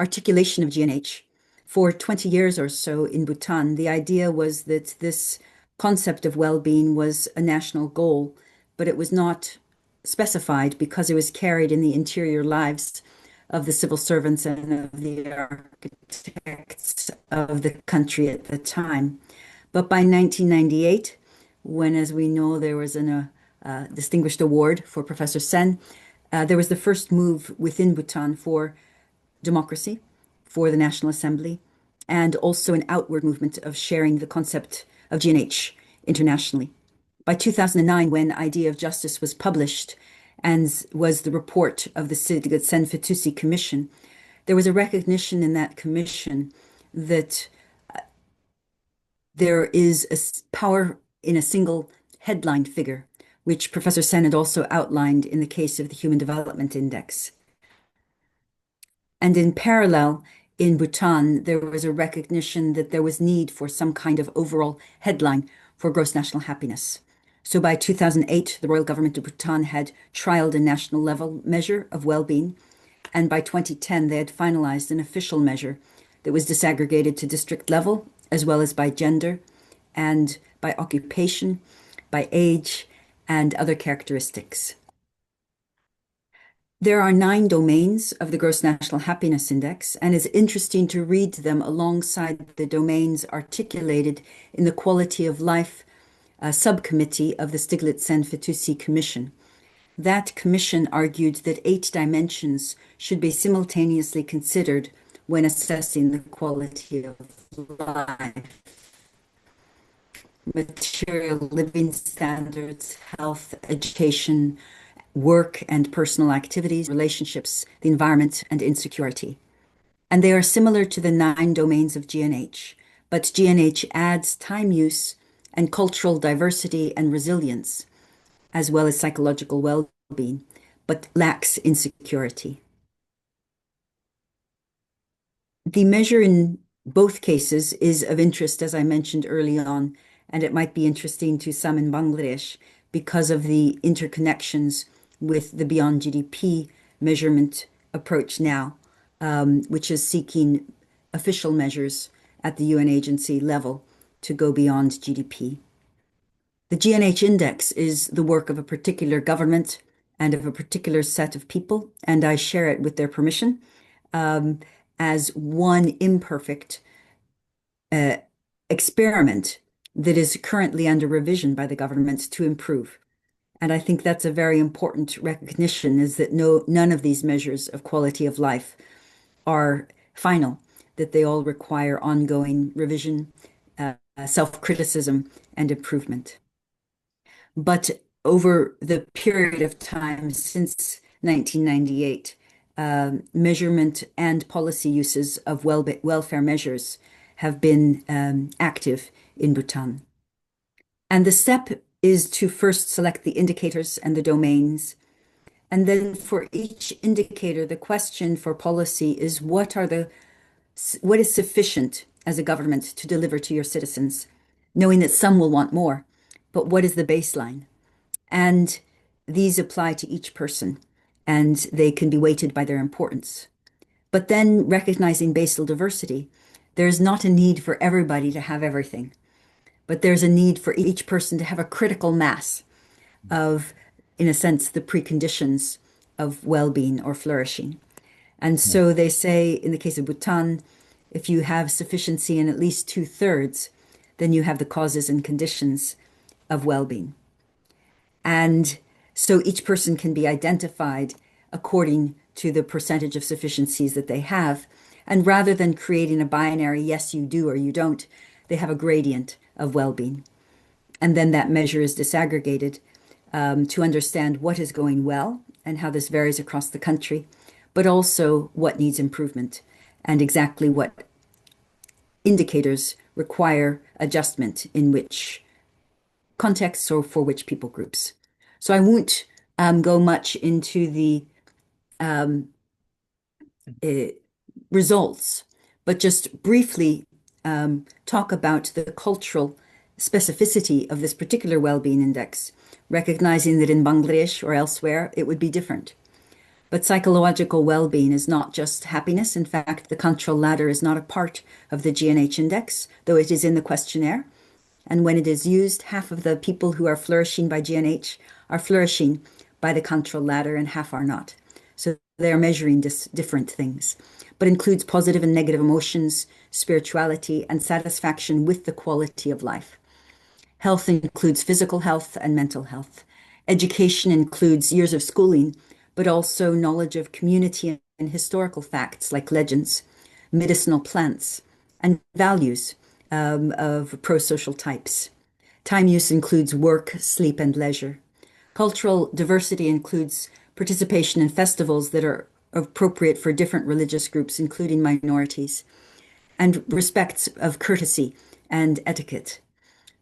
articulation of GNH for 20 years or so in Bhutan, the idea was that this concept of well-being was a national goal, but it was not specified because it was carried in the interior lives of the civil servants and of the architects of the country at the time. But by 1998, when, as we know, there was a distinguished award for Professor Sen, there was the first move within Bhutan for democracy, for the National Assembly, and also an outward movement of sharing the concept of GNH internationally. By 2009, when Idea of Justice was published and was the report of the Sen-Fitoussi Commission, there was a recognition in that commission that there is a power in a single headline figure, which Professor Sen had also outlined in the case of the Human Development Index. And in parallel, in Bhutan, there was a recognition that there was need for some kind of overall headline for gross national happiness. So by 2008, the royal government of Bhutan had trialed a national level measure of well-being, and by 2010, they had finalized an official measure that was disaggregated to district level, as well as by gender and by occupation, by age, and other characteristics. There are 9 domains of the Gross National Happiness Index, and it's interesting to read them alongside the domains articulated in the Quality of Life subcommittee of the Stiglitz-Sen-Fitoussi Commission. That commission argued that 8 dimensions should be simultaneously considered when assessing the quality of life: material living standards, health, education, work and personal activities, relationships, the environment, and insecurity. And they are similar to the 9 domains of GNH, but GNH adds time use and cultural diversity and resilience, as well as psychological well-being, but lacks insecurity. The measure in both cases is of interest, as I mentioned early on, and it might be interesting to some in Bangladesh because of the interconnections with the Beyond GDP measurement approach now, which is seeking official measures at the UN agency level to go beyond GDP. The GNH index is the work of a particular government and of a particular set of people, and I share it with their permission as one imperfect experiment that is currently under revision by the government to improve. And I think that's a very important recognition, is that none of these measures of quality of life are final, that they all require ongoing revision, self-criticism, and improvement. But over the period of time since 1998, measurement and policy uses of welfare measures have been active in Bhutan. And the step is to first select the indicators and the domains. And then for each indicator, the question for policy is what is sufficient as a government to deliver to your citizens, knowing that some will want more, but what is the baseline? And these apply to each person, and they can be weighted by their importance. But then recognizing basal diversity, there's not a need for everybody to have everything, but there's a need for each person to have a critical mass of, in a sense, the preconditions of well-being or flourishing. And so they say, in the case of Bhutan, if you have sufficiency in at least 2/3, then you have the causes and conditions of well-being. And so each person can be identified according to the percentage of sufficiencies that they have. And rather than creating a binary, yes, you do or you don't, they have a gradient of well-being. And then that measure is disaggregated to understand what is going well and how this varies across the country, but also what needs improvement and exactly what indicators require adjustment in which contexts or for which people groups. So I won't go much into the results, but just briefly talk about the cultural specificity of this particular well-being index, recognizing that in Bangladesh or elsewhere, it would be different. But psychological well-being is not just happiness. In fact, the control ladder is not a part of the GNH index, though it is in the questionnaire. And when it is used, half of the people who are flourishing by GNH are flourishing by the control ladder and half are not. So they are measuring different things, but includes positive and negative emotions, spirituality, and satisfaction with the quality of life. Health includes physical health and mental health. Education includes years of schooling, but also knowledge of community and historical facts like legends, medicinal plants, and values of pro-social types. Time use includes work, sleep, and leisure. Cultural diversity includes participation in festivals that are appropriate for different religious groups, including minorities, and respect of courtesy and etiquette.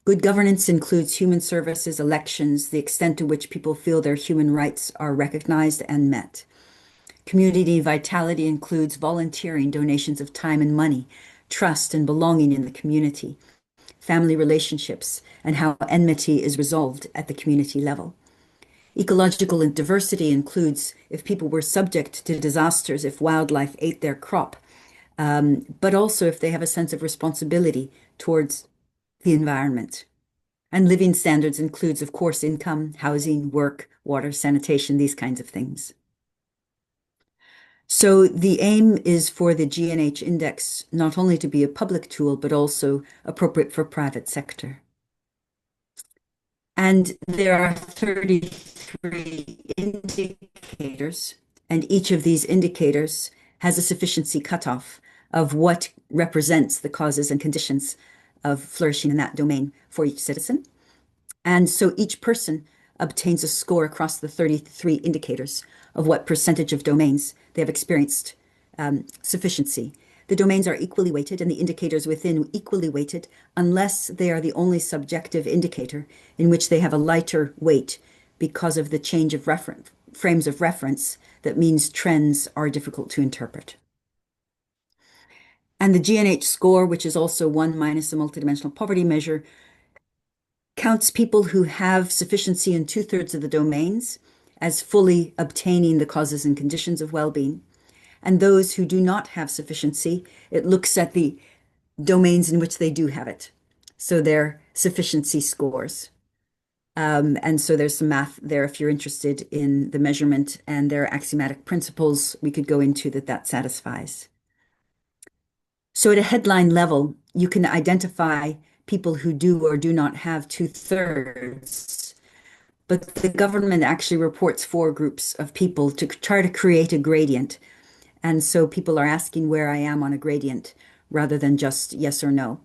Good governance includes human services, elections, the extent to which people feel their human rights are recognized and met. Community vitality includes volunteering, donations of time and money, trust and belonging in the community, family relationships, and how enmity is resolved at the community level. Ecological diversity includes if people were subject to disasters, if wildlife ate their crop, but also if they have a sense of responsibility towards the environment. And living standards includes, of course, income, housing, work, water, sanitation, these kinds of things. So the aim is for the GNH index not only to be a public tool, but also appropriate for private sector. And there are 33 indicators, and each of these indicators has a sufficiency cutoff of what represents the causes and conditions of flourishing in that domain for each citizen. And so each person obtains a score across the 33 indicators of what percentage of domains they have experienced sufficiency. The domains are equally weighted and the indicators within equally weighted unless they are the only subjective indicator in which they have a lighter weight because of the change of frames of reference that means trends are difficult to interpret. And the GNH score, which is also 1 minus the multidimensional poverty measure, counts people who have sufficiency in 2/3 of the domains as fully obtaining the causes and conditions of well-being. And those who do not have sufficiency, it looks at the domains in which they do have it. So their sufficiency scores. And so there's some math there if you're interested in the measurement, and there are axiomatic principles we could go into that satisfies. So at a headline level, you can identify people who do or do not have 2/3, but the government actually reports 4 groups of people to try to create a gradient. And so people are asking where I am on a gradient rather than just yes or no.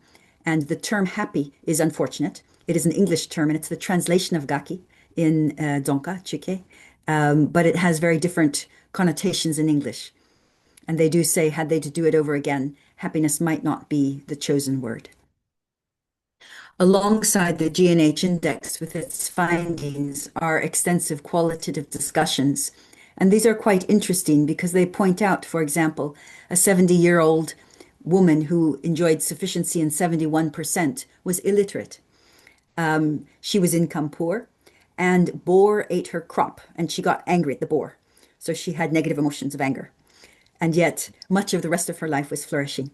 And the term happy is unfortunate. It is an English term, and it's the translation of gaki in Donka, Chike, but it has very different connotations in English. And they do say, had they to do it over again, happiness might not be the chosen word. Alongside the GNH index with its findings are extensive qualitative discussions. And these are quite interesting because they point out, for example, a 70-year-old woman who enjoyed sufficiency in 71% was illiterate. She was income poor, and boar ate her crop, and she got angry at the boar. So she had negative emotions of anger. And yet much of the rest of her life was flourishing.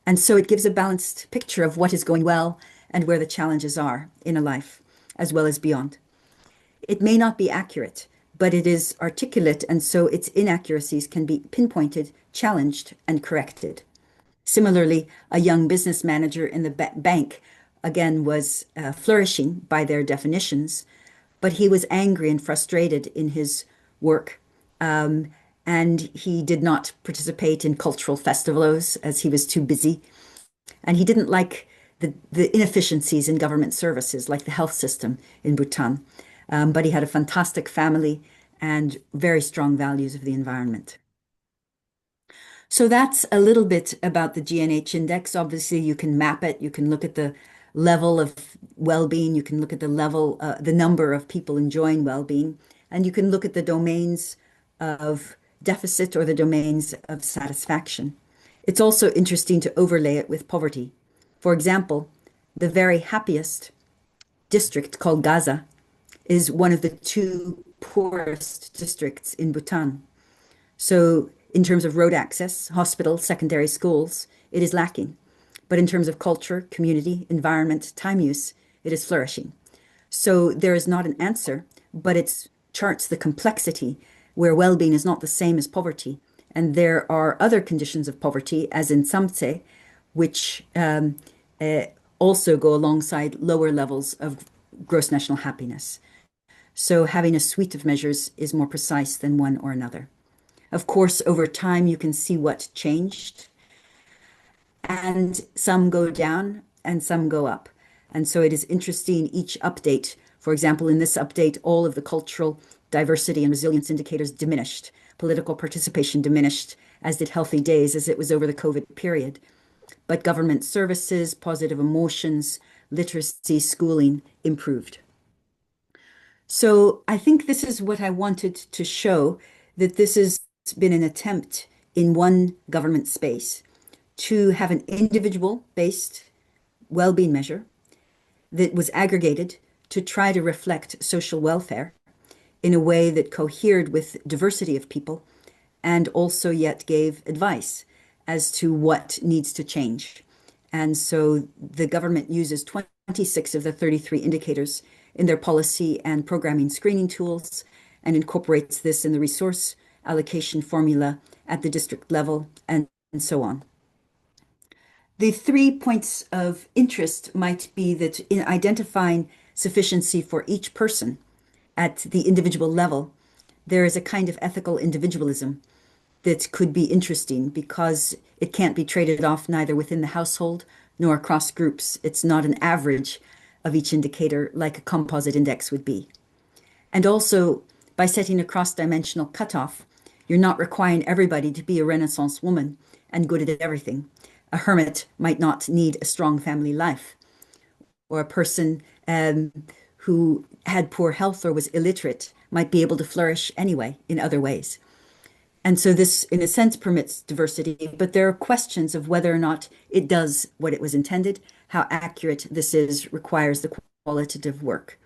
And so it gives a balanced picture of what is going well and where the challenges are in a life, as well as beyond. It may not be accurate, but it is articulate, and so its inaccuracies can be pinpointed, challenged, and corrected. Similarly, a young business manager in the bank, again, was flourishing by their definitions, but he was angry and frustrated in his work. And he did not participate in cultural festivals as he was too busy. And he didn't like the inefficiencies in government services like the health system in Bhutan. But he had a fantastic family and very strong values of the environment. So that's a little bit about the GNH index. Obviously, you can map it. You can look at the level of well-being. You can look at the level, the number of people enjoying well-being, and you can look at the domains of deficit or the domains of satisfaction. It's also interesting to overlay it with poverty. For example, the very happiest district called Gaza is one of the two poorest districts in Bhutan. So in terms of road access, hospitals, secondary schools, it is lacking. But in terms of culture, community, environment, time use, it is flourishing. So there is not an answer, but it charts the complexity where well-being is not the same as poverty. And there are other conditions of poverty, as in Samtse, which also go alongside lower levels of gross national happiness. So having a suite of measures is more precise than one or another. Of course, over time, you can see what changed. And some go down and some go up. And so it is interesting, each update. For example, in this update, all of the cultural diversity and resilience indicators diminished. Political participation diminished, as did healthy days, as it was over the COVID period. But government services, positive emotions, literacy, schooling improved. So I think this is what I wanted to show, that this has been an attempt in one government space to have an individual-based well-being measure that was aggregated to try to reflect social welfare in a way that cohered with diversity of people and also yet gave advice as to what needs to change. And so the government uses 26 of the 33 indicators in their policy and programming screening tools and incorporates this in the resource allocation formula at the district level and so on. The 3 points of interest might be that in identifying sufficiency for each person at the individual level, there is a kind of ethical individualism that could be interesting because it can't be traded off neither within the household nor across groups. It's not an average of each indicator like a composite index would be. And also, by setting a cross-dimensional cutoff, you're not requiring everybody to be a Renaissance woman and good at everything. A hermit might not need a strong family life, or a person who had poor health or was illiterate might be able to flourish anyway in other ways. And so this, in a sense, permits diversity, but there are questions of whether or not it does what it was intended, how accurate this is, requires the qualitative work.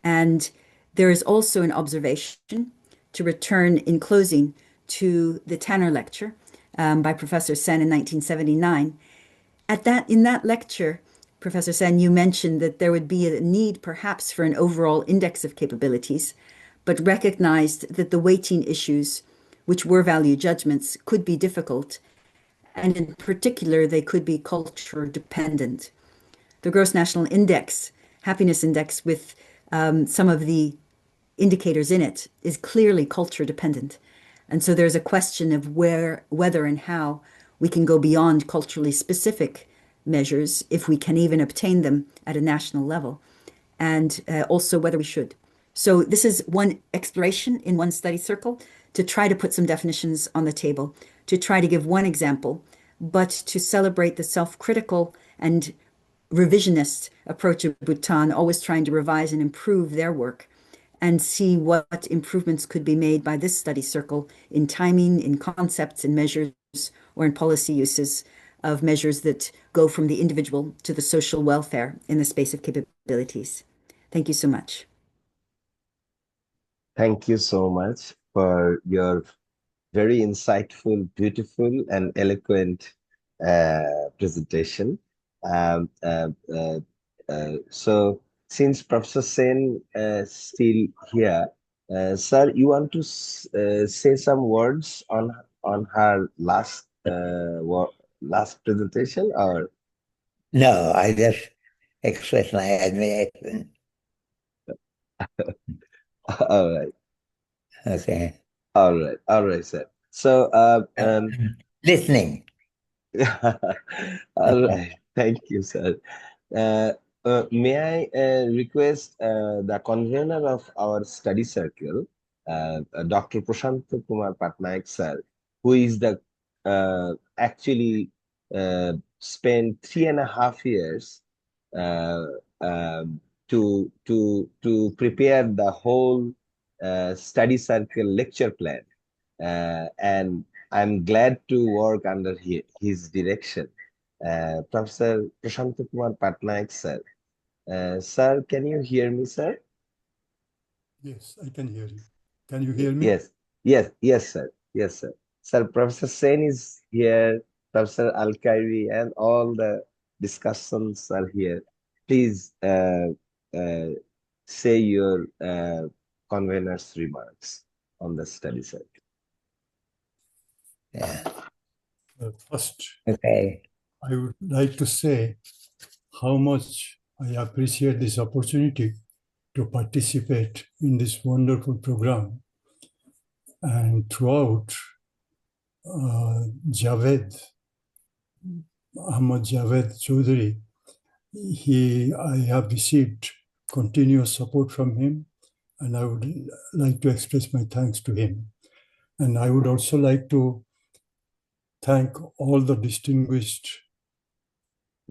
And there is also an observation to return in closing to the Tanner lecture by Professor Sen in 1979. In that lecture, Professor Sen, you mentioned that there would be a need perhaps for an overall index of capabilities, but recognized that the weighting issues, which were value judgments, could be difficult, and in particular, they could be culture dependent. The Gross National Index, Happiness Index, with some of the indicators in it, is clearly culture dependent. And so there's a question of whether and how we can go beyond culturally specific measures, if we can even obtain them at a national level, and also whether we should. So this is one exploration in one study circle to try to put some definitions on the table, to try to give one example, but to celebrate the self-critical and revisionist approach of Bhutan, always trying to revise and improve their work, and see what improvements could be made by this study circle in timing, in concepts, in measures, or in policy uses of measures that go from the individual to the social welfare in the space of capabilities. Thank you so much. Thank you so much for your very insightful, beautiful, and eloquent presentation. So, since Professor Sen is still here, Sir, you want to say some words on her last presentation, or? No, I just express my admiration. All right. Okay. All right, sir. So, listening. all right. Thank you, sir. May I request the convener of our study circle, Dr. Prashant Kumar Patnaik, sir, who is the actually spent 3.5 years uh, to prepare the whole study circle lecture plan, and I'm glad to work under his direction. Professor Prashant Kumar Patnaik, sir. Sir, can you hear me, sir? Yes, I can hear you. Can you hear me? Yes, sir. Yes, sir. Sir, Professor Sen is here, Professor Al-Kairi, and all the discussions are here. Please say your convener's remarks on the study circle. Yeah. First, okay. I would like to say how much I appreciate this opportunity to participate in this wonderful program. And throughout, Javed, Ahmad Javed Choudhury, I have received continuous support from him, and I would like to express my thanks to him. And I would also like to thank all the distinguished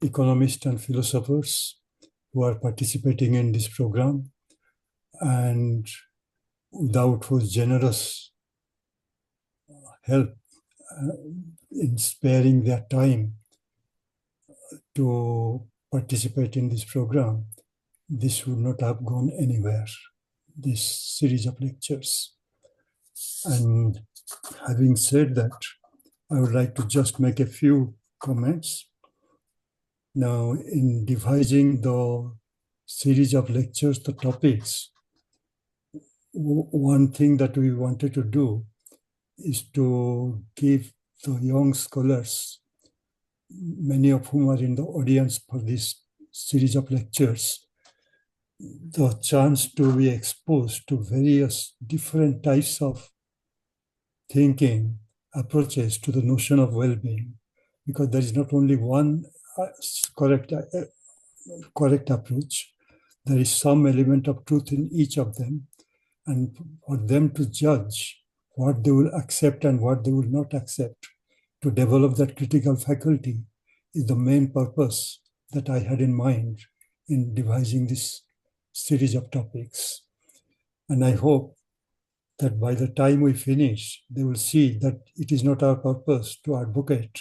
economists and philosophers who are participating in this program, and without whose generous help in sparing their time to participate in this program, this would not have gone anywhere, this series of lectures. And having said that, I would like to just make a few comments. Now, in devising the series of lectures, the topics, one thing that we wanted to do is to give the young scholars, many of whom are in the audience for this series of lectures, the chance to be exposed to various different types of thinking, approaches to the notion of well-being, because there is not only one correct approach, there is some element of truth in each of them, and for them to judge what they will accept and what they will not accept, to develop that critical faculty, is the main purpose that I had in mind in devising this series of topics. And I hope that by the time we finish, they will see that it is not our purpose to advocate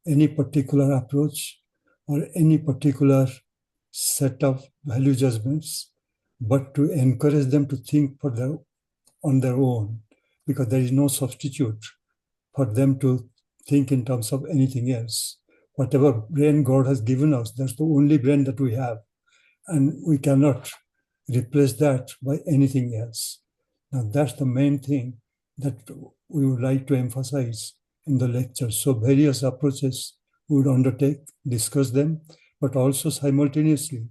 any particular approach or any particular set of value judgments, but to encourage them to think on their own, because there is no substitute for them to think in terms of anything else. Whatever brain God has given us, that's the only brain that we have, and we cannot replace that by anything else. Now, that's the main thing that we would like to emphasize in the lecture. So various approaches we would undertake, discuss them, but also simultaneously,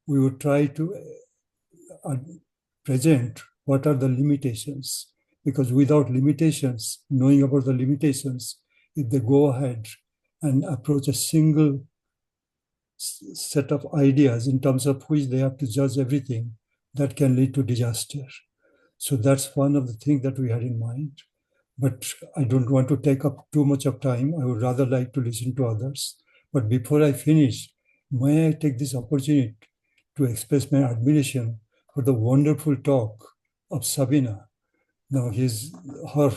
we would try to present what are the limitations, because without limitations, knowing about the limitations, if they go ahead and approach a single set of ideas in terms of which they have to judge everything, that can lead to disaster. So that's one of the things that we had in mind. But I don't want to take up too much of time. I would rather like to listen to others. But before I finish, may I take this opportunity to express my admiration for the wonderful talk of Sabina. Now, her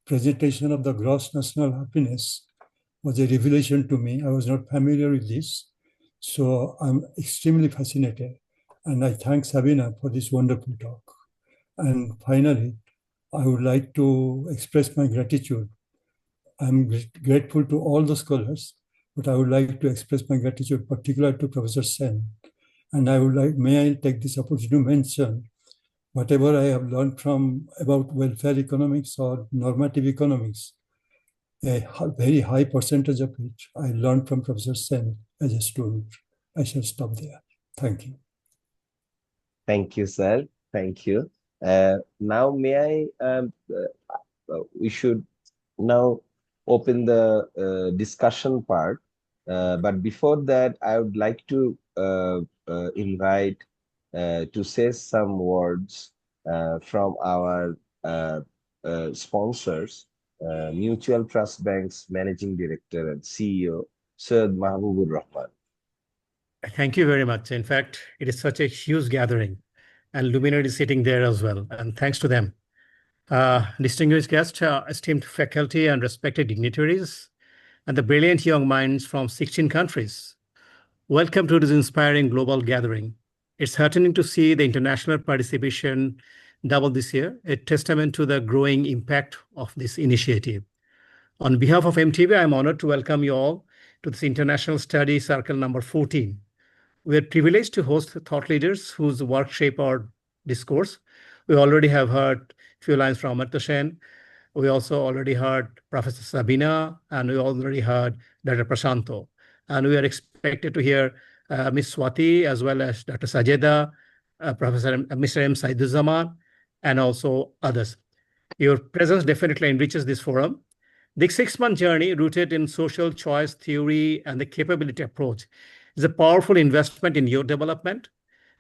presentation of the gross national happiness was a revelation to me. I was not familiar with this. So I'm extremely fascinated. And I thank Sabina for this wonderful talk. And finally, I would like to express my gratitude. I'm grateful to all the scholars, but I would like to express my gratitude particularly to Professor Sen. And may I take this opportunity to mention whatever I have learned from about welfare economics or normative economics, a very high percentage of it I learned from Professor Sen as a student. I shall stop there. Thank you. Thank you, sir. Thank you. Now, may I? We should now open the discussion part. But before that, I would like to invite to say some words from our sponsors, Mutual Trust Bank's Managing Director and CEO, Syed Mahbubur Rahman. Thank you very much. In fact, it is such a huge gathering, and Luminary is sitting there as well. And thanks to them. Distinguished guests, esteemed faculty and respected dignitaries, and the brilliant young minds from 16 countries. Welcome to this inspiring global gathering. It's heartening to see the international participation double this year, a testament to the growing impact of this initiative. On behalf of MTB, I'm honored to welcome you all to this International Study Circle number 14. We are privileged to host thought leaders whose work shape our discourse. We already have heard a few lines from Amartya. We also already heard Professor Sabina, and we already heard Dr. Prasanto. And we are expected to hear Ms. Swati, as well as Dr. Sajeda, Mr. M. Saiduzaman, and also others. Your presence definitely enriches this forum. The 6-month journey, rooted in social choice theory and the capability approach, is a powerful investment in your development.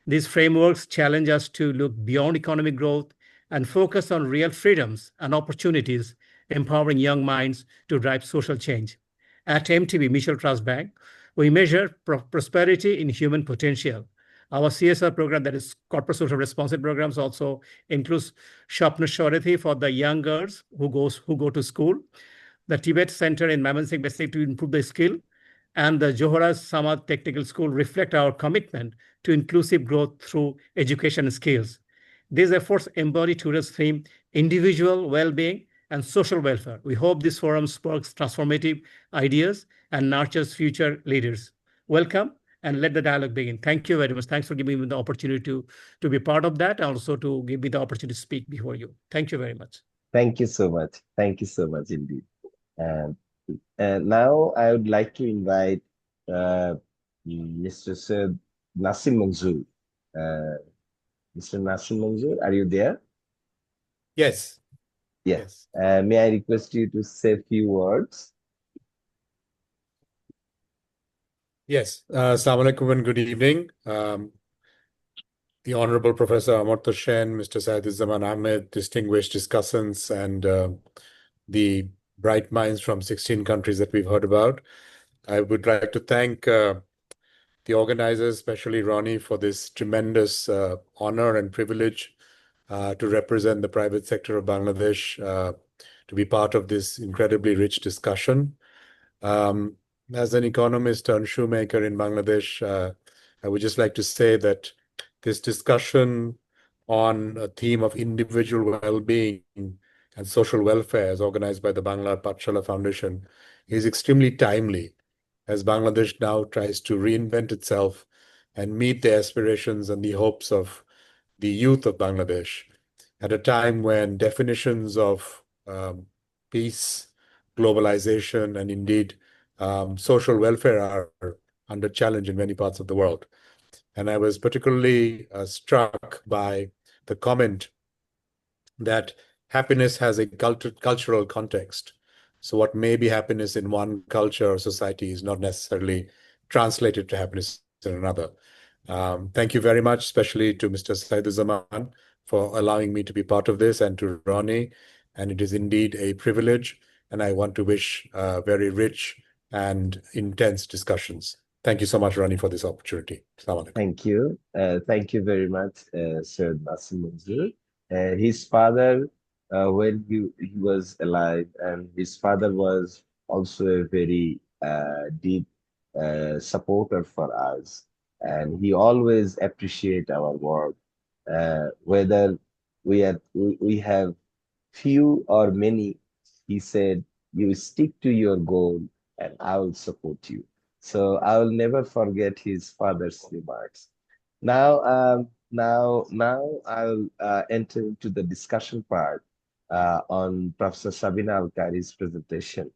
These frameworks challenge us to look beyond economic growth and focus on real freedoms and opportunities, empowering young minds to drive social change. At MTB, Mutual Trust Bank, we measure prosperity in human potential. Our CSR program, that is Corporate Social Responsibility programs, also includes Shapna Sharathi for the young girls who go to school, the Tibet Center in Mymensingh District to improve the skill, and the Johara Samad Technical School reflect our commitment to inclusive growth through education and skills. These efforts embody today's theme, individual well-being and social welfare. We hope this forum sparks transformative ideas and nurtures future leaders. Welcome, and let the dialogue begin. Thank you very much. Thanks for giving me the opportunity to be part of that, and also to give me the opportunity to speak before you. Thank you very much. Thank you so much. Thank you so much indeed. Now I would like to invite Mr. Syed Nasim Manzoor. Mr. Nasim Manzoor, are you there? Yes. Yes. May I request you to say a few words? Yes. Assalamu alaikum and good evening. The Honorable Professor Amartya Sen, Mr. Saiduzaman Ahmed, distinguished discussants, and the bright minds from 16 countries that we've heard about. I would like to thank the organizers, especially Ronnie, for this tremendous honor and privilege to represent the private sector of Bangladesh, to be part of this incredibly rich discussion. As an economist and shoemaker in Bangladesh, I would just like to say that this discussion on a theme of individual well-being and social welfare, as organized by the Banglar Pathshala Foundation, is extremely timely, as Bangladesh now tries to reinvent itself and meet the aspirations and the hopes of the youth of Bangladesh at a time when definitions of peace, globalization, and indeed social welfare are under challenge in many parts of the world. And I was particularly struck by the comment that happiness has a cultural context. So what may be happiness in one culture or society is not necessarily translated to happiness in another. Thank you very much, especially to Mr. Saiduzaman for allowing me to be part of this, and to Ronnie. And it is indeed a privilege, and I want to wish very rich and intense discussions. Thank you so much, Ronnie, for this opportunity. Thank you. Thank you very much, Sir Nasim Manzoor. His father, when he was alive, and his father was also a very deep supporter for us, and he always appreciate our work, whether we have few or many. He said, "You stick to your goal, and I will support you." So I will never forget his father's remarks. Now, now I'll enter into the discussion part on Professor Sabina Alkari's presentation.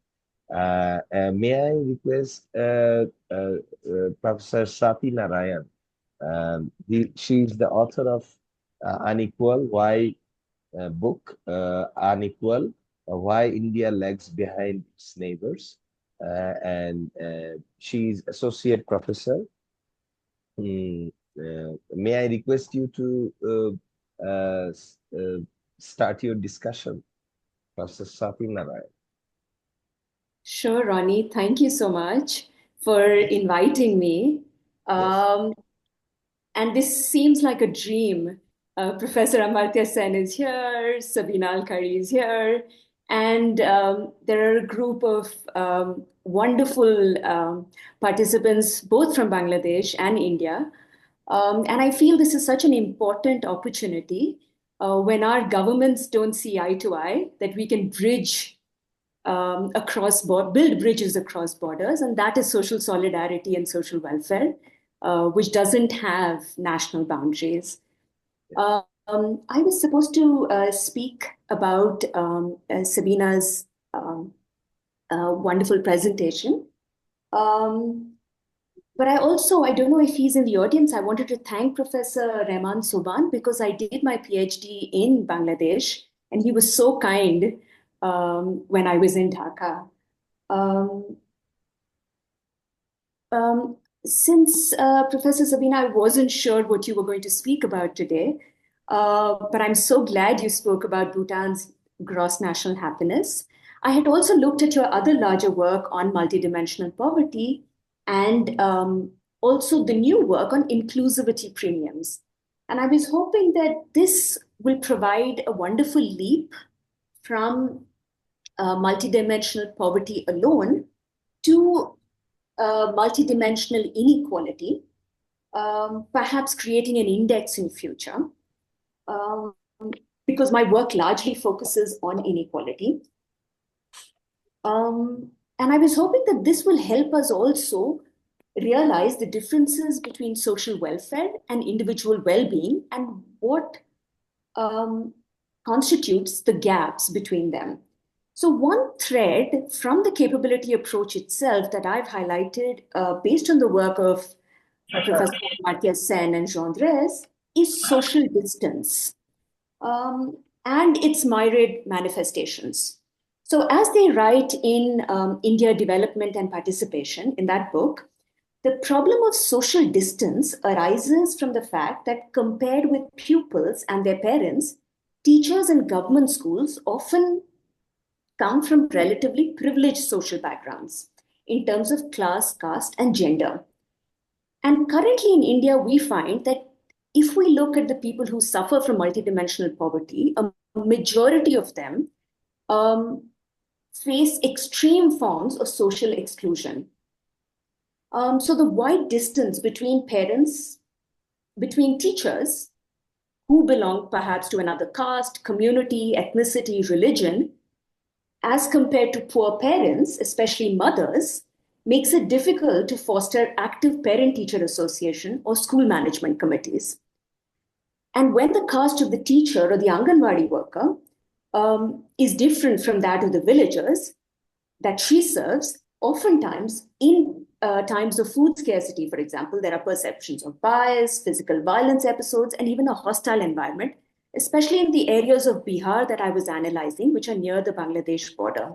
May I request Professor Sati Narayan? She is the author of Unequal, Why book, Unequal, Why India Lags Behind Its Neighbors. And she is associate professor. May I request you to start your discussion, Professor Sati Narayan? Sure, Ronnie. Thank you so much for inviting me. And this seems like a dream. Professor Amartya Sen is here, Sabina Alkari is here, and there are a group of wonderful participants, both from Bangladesh and India. And I feel this is such an important opportunity when our governments don't see eye to eye, that we can bridge build bridges across borders, and that is social solidarity and social welfare, which doesn't have national boundaries. I was supposed to speak about Sabina's wonderful presentation. But I don't know if he's in the audience. I wanted to thank Professor Rehman Soban because I did my PhD in Bangladesh, and he was so kind when I was in Dhaka. Since Professor Sabina, I wasn't sure what you were going to speak about today, but I'm so glad you spoke about Bhutan's gross national happiness. I had also looked at your other larger work on multidimensional poverty and also the new work on inclusivity premiums. And I was hoping that this will provide a wonderful leap from multidimensional poverty alone to multidimensional inequality, perhaps creating an index in future, because my work largely focuses on inequality. And I was hoping that this will help us also realize the differences between social welfare and individual well-being and what constitutes the gaps between them. So one thread from the capability approach itself that I've highlighted based on the work of Professor Amartya Sen and Jean Dresse is social distance and its myriad manifestations. So as they write in India Development and Participation in that book, the problem of social distance arises from the fact that compared with pupils and their parents, teachers in government schools often come from relatively privileged social backgrounds in terms of class, caste, and gender. And currently in India, we find that if we look at the people who suffer from multidimensional poverty, a majority of them face extreme forms of social exclusion. So the wide distance between parents, between teachers who belong perhaps to another caste, community, ethnicity, religion, as compared to poor parents, especially mothers, makes it difficult to foster active parent-teacher association or school management committees. And when the caste of the teacher or the Anganwadi worker is different from that of the villagers that she serves, oftentimes in times of food scarcity, for example, there are perceptions of bias, physical violence episodes, and even a hostile environment, especially in the areas of Bihar that I was analyzing, which are near the Bangladesh border.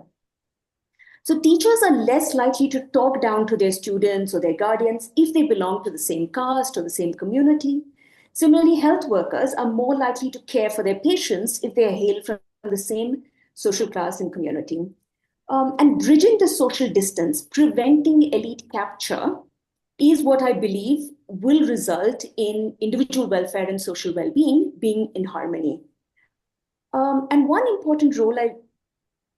So teachers are less likely to talk down to their students or their guardians if they belong to the same caste or the same community. Similarly, health workers are more likely to care for their patients if they hail from the same social class and community. And bridging the social distance, preventing elite capture, is what I believe will result in individual welfare and social well-being being in harmony. And one important role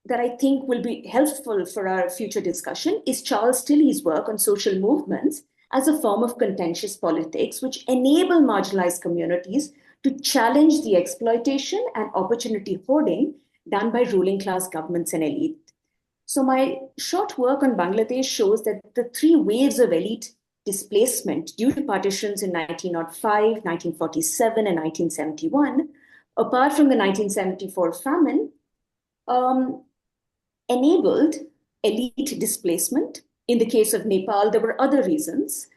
that I think will be helpful for our future discussion is Charles Tilley's work on social movements as a form of conscientious politics, which enable marginalized communities to challenge the exploitation and opportunity hoarding done by ruling class governments and elite. So my short work on Bangladesh shows that the three waves of elite displacement due to partitions in 1905, 1947, and 1971, apart from the 1974 famine, enabled elite displacement. In the case of Nepal, there were other reasons.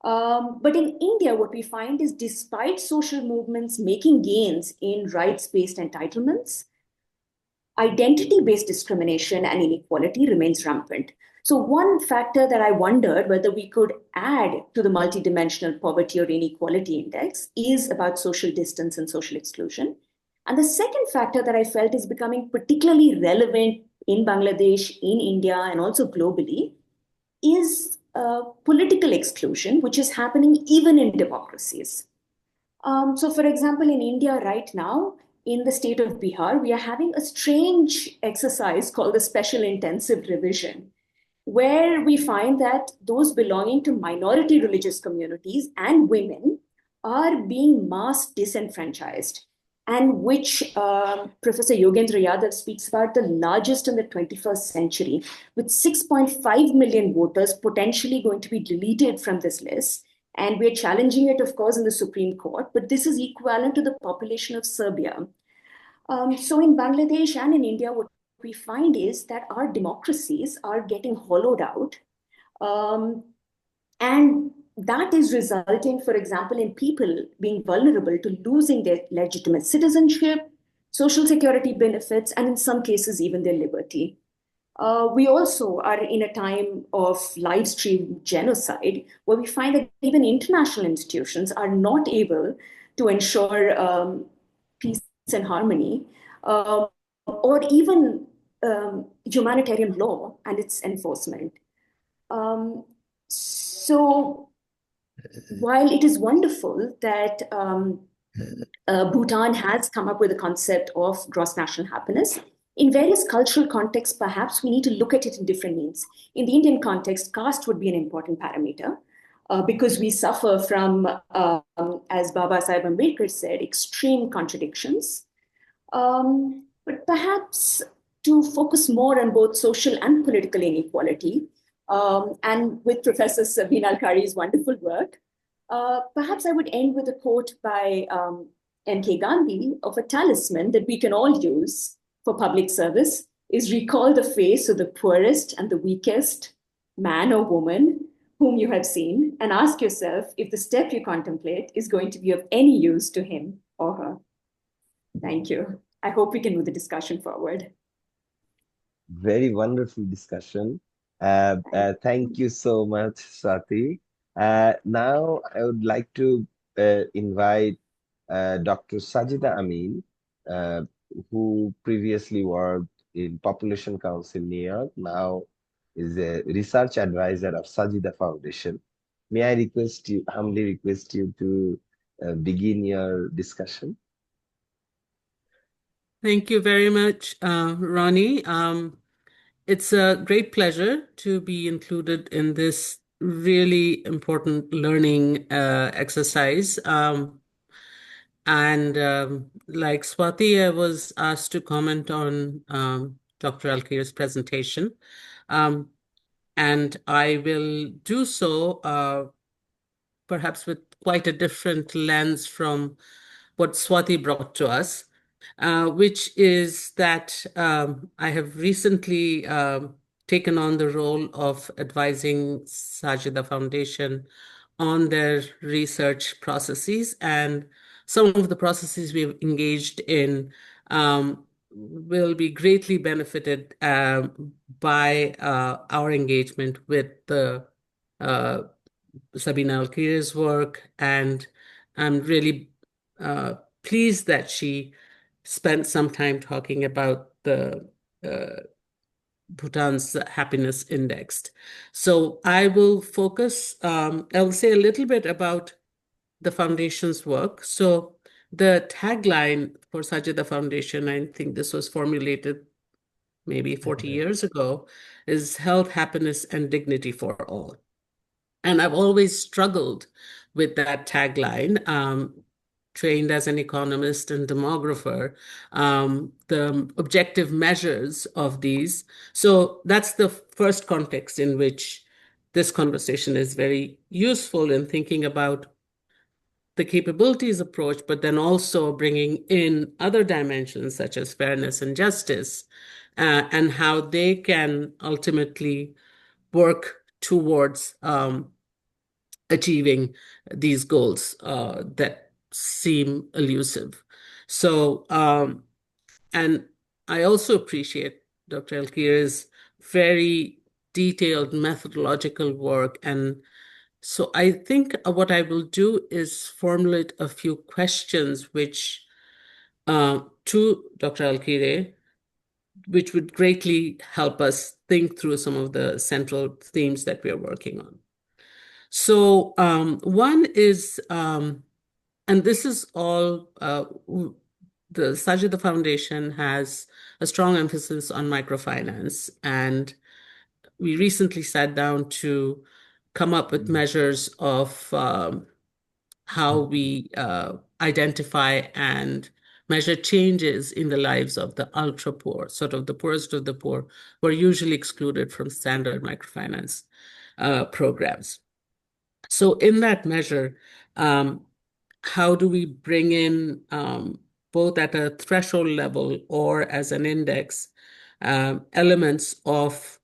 But in India, what we find is despite social movements making gains in rights-based entitlements, identity-based discrimination and inequality remains rampant. So one factor that I wondered whether we could add to the multidimensional poverty or inequality index is about social distance and social exclusion. And the second factor that I felt is becoming particularly relevant in Bangladesh, in India, and also globally is political exclusion, which is happening even in democracies. So for example, in India right now, in the state of Bihar, we are having a strange exercise called the Special Intensive Revision, where we find that those belonging to minority religious communities and women are being mass disenfranchised, and which Professor Yogendra Yadav speaks about, the largest in the 21st century, with 6.5 million voters potentially going to be deleted from this list. And we're challenging it, of course, in the Supreme Court, but this is equivalent to the population of Serbia. So in Bangladesh and in India, what we find is that our democracies are getting hollowed out. And that is resulting, for example, in people being vulnerable to losing their legitimate citizenship, social security benefits, and in some cases, even their liberty. We also are in a time of live stream genocide, where we find that even international institutions are not able to ensure peace and harmony, or even humanitarian law and its enforcement. So while it is wonderful that Bhutan has come up with the concept of gross national happiness, in various cultural contexts, perhaps we need to look at it in different means. In the Indian context, caste would be an important parameter because we suffer from, as Baba Sahib Ambedkar said, extreme contradictions. But perhaps to focus more on both social and political inequality, and with Professor Sabine Alkari's wonderful work, perhaps I would end with a quote by M.K. Gandhi of a talisman that we can all use for public service is recall the face of the poorest and the weakest man or woman whom you have seen and ask yourself if the step you contemplate is going to be of any use to him or her. Thank you. I hope we can move the discussion forward. Very wonderful discussion. Thank you so much, Swati. Now I would like to invite Dr. Sajida Amin, who previously worked in Population Council New York, now is a research advisor of Sajida Foundation. May I humbly request you to begin your discussion? Thank you very much, Ronnie. It's a great pleasure to be included in this really important learning exercise. Like Swati, I was asked to comment on Dr. Alkir's presentation. And I will do so perhaps with quite a different lens from what Swati brought to us, which is that I have recently taken on the role of advising Sajida Foundation on their research processes, and some of the processes we've engaged in will be greatly benefited by our engagement with the Sabina Alkir's work, and I'm really pleased that she spent some time talking about the Bhutan's happiness index. So I will focus, I'll say a little bit about the foundation's work. So the tagline for Sajida Foundation, I think this was formulated maybe 40 years ago, is health, happiness, and dignity for all. And I've always struggled with that tagline. Trained as an economist and demographer, the objective measures of these. So that's the first context in which this conversation is very useful in thinking about the capabilities approach, but then also bringing in other dimensions such as fairness and justice, and how they can ultimately work towards achieving these goals that seem elusive. So, and I also appreciate Dr. Alkir's very detailed methodological work. And so I think what I will do is formulate a few questions which to Dr. Alkire, which would greatly help us think through some of the central themes that we are working on. So one is, and this is all, the Sajida Foundation has a strong emphasis on microfinance, and we recently sat down to come up with measures of how we identify and measure changes in the lives of the ultra poor, sort of the poorest of the poor, who are usually excluded from standard microfinance programs. So in that measure, how do we bring in both at a threshold level or as an index elements of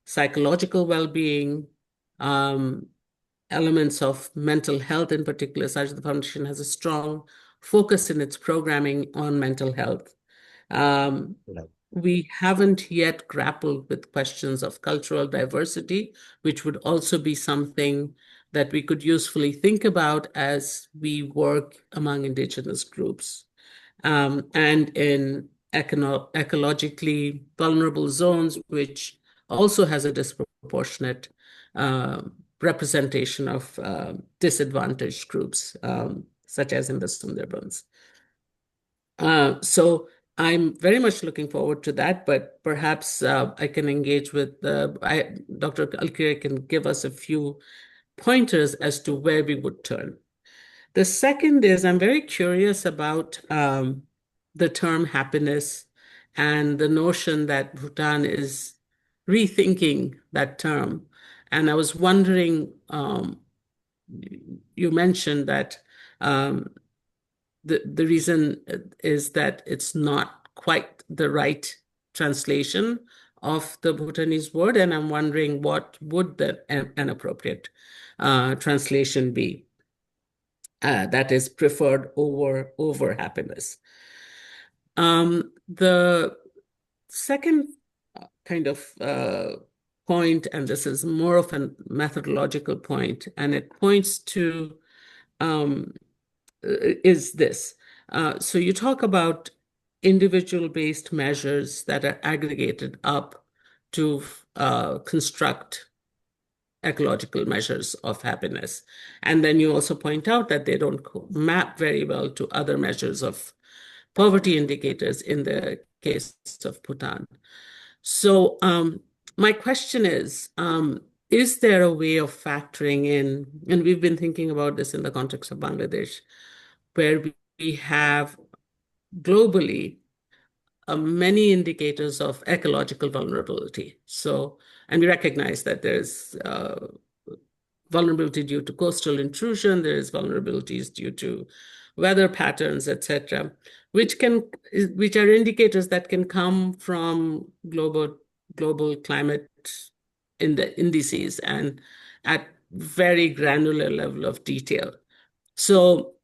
psychological well-being, elements of mental health in particular, such that the foundation has a strong focus in its programming on mental health. We haven't yet grappled with questions of cultural diversity, which would also be something that we could usefully think about as we work among indigenous groups. And in ecologically vulnerable zones, which also has a disproportionate representation of disadvantaged groups, such as in the Sundarbans. So I'm very much looking forward to that, but perhaps I can engage with Dr. Alkire can give us a few pointers as to where we would turn. The second is I'm very curious about the term happiness and the notion that Bhutan is rethinking that term. And I was wondering, you mentioned that the reason is that it's not quite the right translation of the Bhutanese word, and I'm wondering what would an appropriate translation be that is preferred over happiness. The second kind of point, and this is more of a methodological point, and it points to is this. So you talk about individual-based measures that are aggregated up to construct ecological measures of happiness. And then you also point out that they don't map very well to other measures of poverty indicators in the case of Bhutan. So my question is there a way of factoring in, and we've been thinking about this in the context of Bangladesh, where we have globally many indicators of ecological vulnerability. So, and we recognize that there's vulnerability due to coastal intrusion, there is vulnerabilities due to weather patterns, etc., which are indicators that can come from global climate indices and at very granular level of detail. So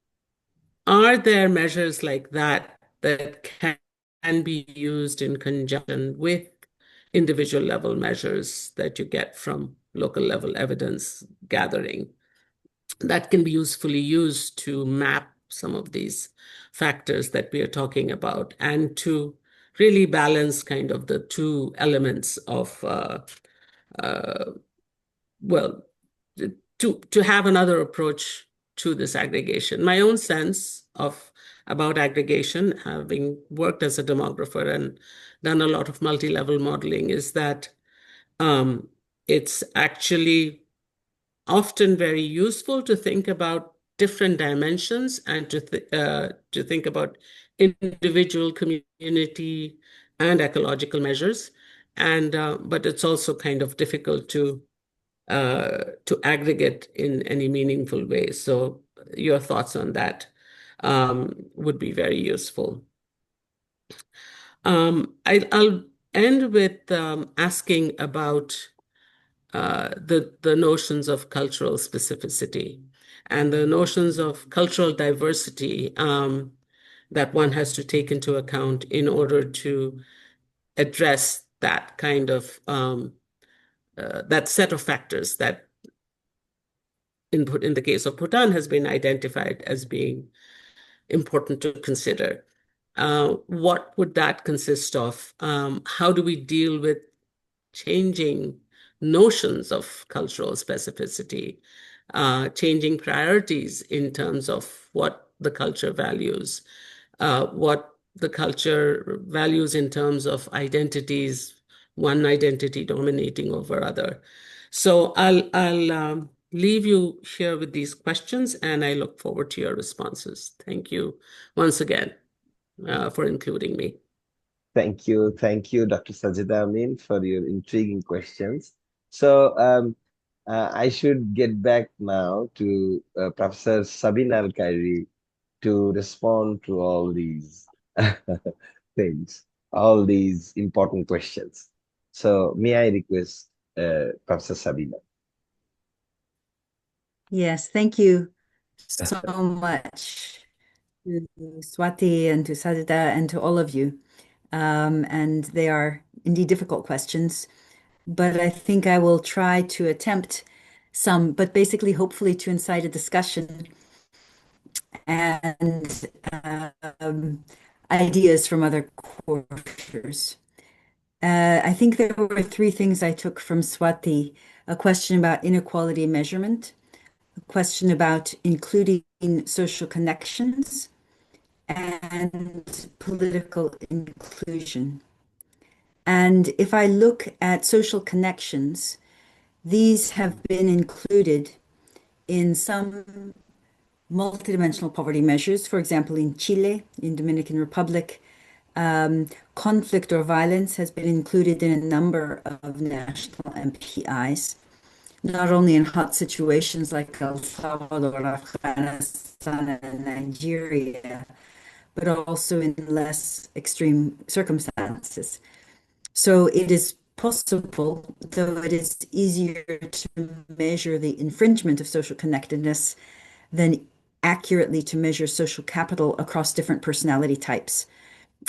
are there measures like that that can be used in conjunction with individual level measures that you get from local level evidence gathering that can be usefully used to map some of these factors that we are talking about and to really balance kind of the two elements of, well, to have another approach to this aggregation. My own sense about aggregation, having worked as a demographer and done a lot of multi-level modeling, is that it's actually often very useful to think about different dimensions and to think about individual, community, and ecological measures. And but it's also kind of difficult to to aggregate in any meaningful way. So your thoughts on that would be very useful. I'll end with asking about the notions of cultural specificity and the notions of cultural diversity that one has to take into account in order to address that kind of that set of factors that in the case of Bhutan has been identified as being important to consider. What would that consist of? How do we deal with changing notions of cultural specificity, changing priorities in terms of what the culture values, what the culture values in terms of identities, one identity dominating over other. So I'll leave you here with these questions, and I look forward to your responses. Thank you once again for including me. Thank you, Dr. Sajida Amin, for your intriguing questions. So I should get back now to Professor Sabine Al-Khairi to respond to all these things, all these important questions. So may I request Professor Sabina? Yes, thank you so much to Swati and to Sajida and to all of you. And they are indeed difficult questions, but I think I will try to attempt some, but basically hopefully to incite a discussion and ideas from other quarters. I think there were three things I took from Swati: a question about inequality measurement, a question about including social connections, and political inclusion. And if I look at social connections, these have been included in some multidimensional poverty measures. For example, in Chile, in Dominican Republic, conflict or violence has been included in a number of national MPIs, not only in hot situations like El Salvador, Afghanistan, and Nigeria, but also in less extreme circumstances. So it is possible, though it is easier to measure the infringement of social connectedness than accurately to measure social capital across different personality types.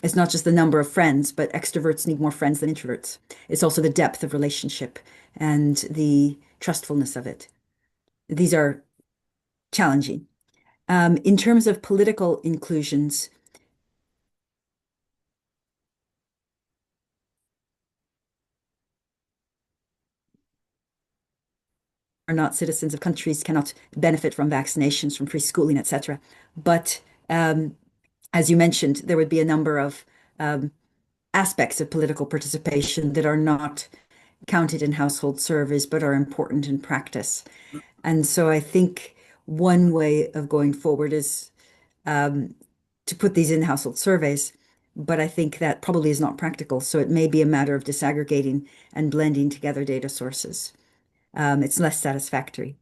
It's not just the number of friends, but extroverts need more friends than introverts. It's also the depth of relationship and the trustfulness of it. These are challenging. In terms of political inclusions, are not citizens of countries, cannot benefit from vaccinations, from free schooling, etc. But as you mentioned, there would be a number of aspects of political participation that are not counted in household surveys, but are important in practice. And so I think one way of going forward is to put these in household surveys, but I think that probably is not practical. So it may be a matter of disaggregating and blending together data sources. It's less satisfactory.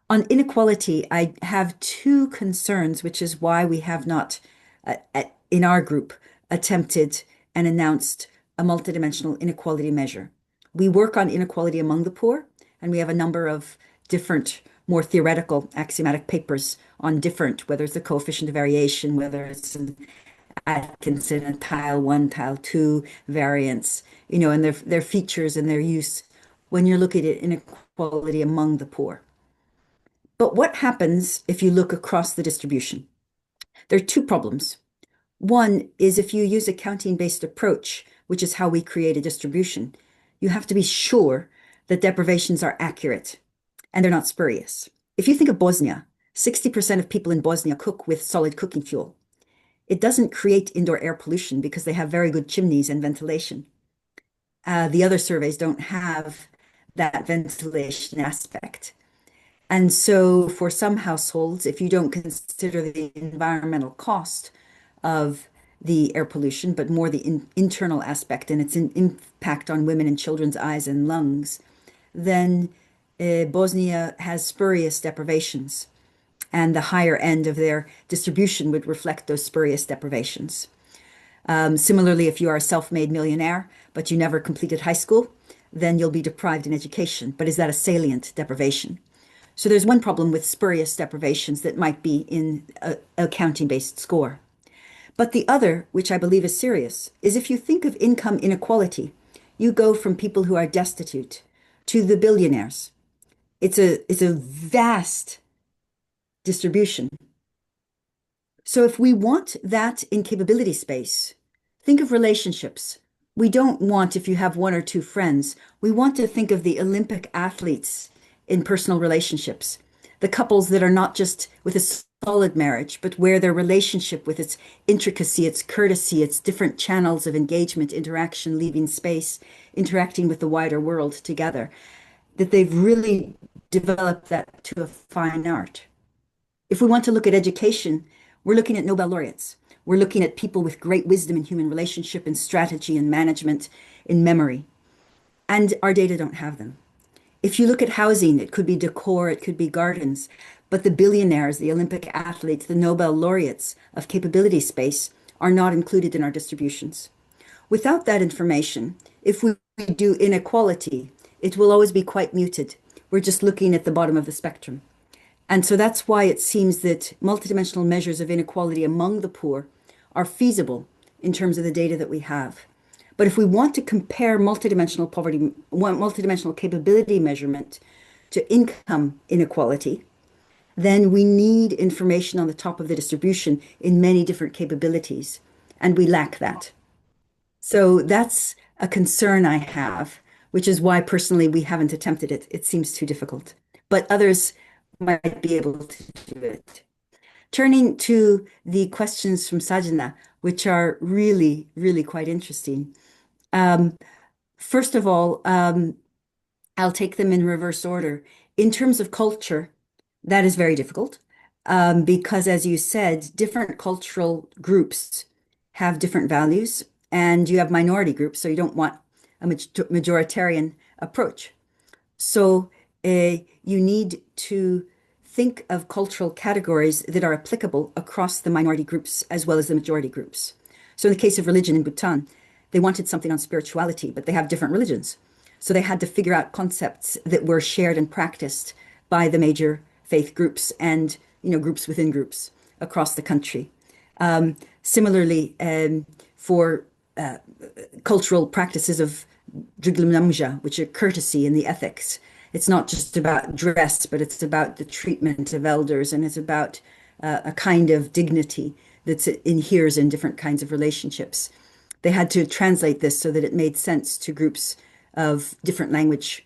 On inequality, I have two concerns, which is why we have not, in our group, attempted and announced a multidimensional inequality measure. We work on inequality among the poor, and we have a number of different, more theoretical axiomatic papers on different, whether it's the coefficient of variation, whether it's an Atkinson, a tile 1, tile 2 variance, and their features and their use when you're looking at inequality among the poor. But what happens if you look across the distribution? There are two problems. One is if you use a counting-based approach, which is how we create a distribution, you have to be sure that deprivations are accurate and they're not spurious. If you think of Bosnia, 60% of people in Bosnia cook with solid cooking fuel. It doesn't create indoor air pollution because they have very good chimneys and ventilation. The other surveys don't have that ventilation aspect. And so for some households, if you don't consider the environmental cost of the air pollution, but more the internal aspect and its impact on women and children's eyes and lungs, then Bosnia has spurious deprivations, and the higher end of their distribution would reflect those spurious deprivations. Similarly, if you are a self-made millionaire, but you never completed high school, then you'll be deprived in education. But is that a salient deprivation? So there's one problem with spurious deprivations that might be in a counting-based score. But the other, which I believe is serious, is if you think of income inequality, you go from people who are destitute to the billionaires. It's a vast distribution. So if we want that in capability space, think of relationships. We don't want, if you have one or two friends, we want to think of the Olympic athletes in personal relationships, the couples that are not just with a solid marriage, but where their relationship with its intricacy, its courtesy, its different channels of engagement, interaction, leaving space, interacting with the wider world together, that they've really developed that to a fine art. If we want to look at education, we're looking at Nobel laureates. We're looking at people with great wisdom in human relationship and strategy and management, in memory. And our data don't have them. If you look at housing, it could be decor, it could be gardens, but the billionaires, the Olympic athletes, the Nobel laureates of capability space are not included in our distributions. Without that information, if we do inequality, it will always be quite muted. We're just looking at the bottom of the spectrum. And so that's why it seems that multidimensional measures of inequality among the poor are feasible in terms of the data that we have. But if we want to compare multidimensional poverty, multidimensional capability measurement to income inequality, then we need information on the top of the distribution in many different capabilities, and we lack that. So that's a concern I have, which is why personally we haven't attempted it. It seems too difficult, but others might be able to do it. Turning to the questions from Sajna, which are really, really quite interesting. First of all, I'll take them in reverse order. In terms of culture, that is very difficult because, as you said, different cultural groups have different values, and you have minority groups, so you don't want a majoritarian approach. So you need to think of cultural categories that are applicable across the minority groups as well as the majority groups. So in the case of religion in Bhutan, they wanted something on spirituality, but they have different religions. So they had to figure out concepts that were shared and practiced by the major faith groups and, groups within groups across the country. Similarly, for cultural practices of Driglamnamja, which are courtesy and the ethics, it's not just about dress, but it's about the treatment of elders, and it's about a kind of dignity that inheres in different kinds of relationships. They had to translate this so that it made sense to groups of different language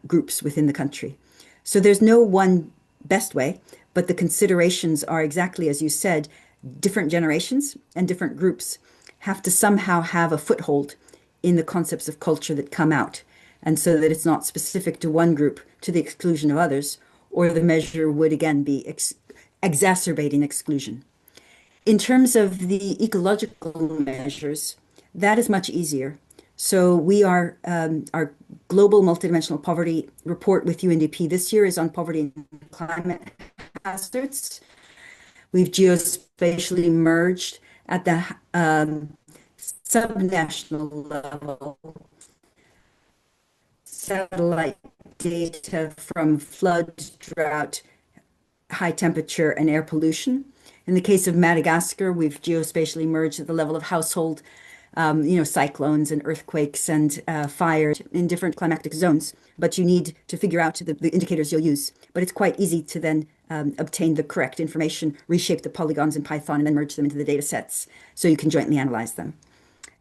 groups within the country. So there's no one best way, but the considerations are exactly as you said. Different generations and different groups have to somehow have a foothold in the concepts of culture that come out, and so that it's not specific to one group to the exclusion of others, or the measure would again be exacerbating exclusion. In terms of the ecological measures, that is much easier. So we are, our global multidimensional poverty report with UNDP this year is on poverty and climate hazards. We've geospatially merged at the subnational level satellite data from flood, drought, high temperature, and air pollution. In the case of Madagascar, we've geospatially merged at the level of household, cyclones and earthquakes and fires in different climatic zones. But you need to figure out the indicators you'll use. But it's quite easy to then obtain the correct information, reshape the polygons in Python, and then merge them into the data sets so you can jointly analyze them.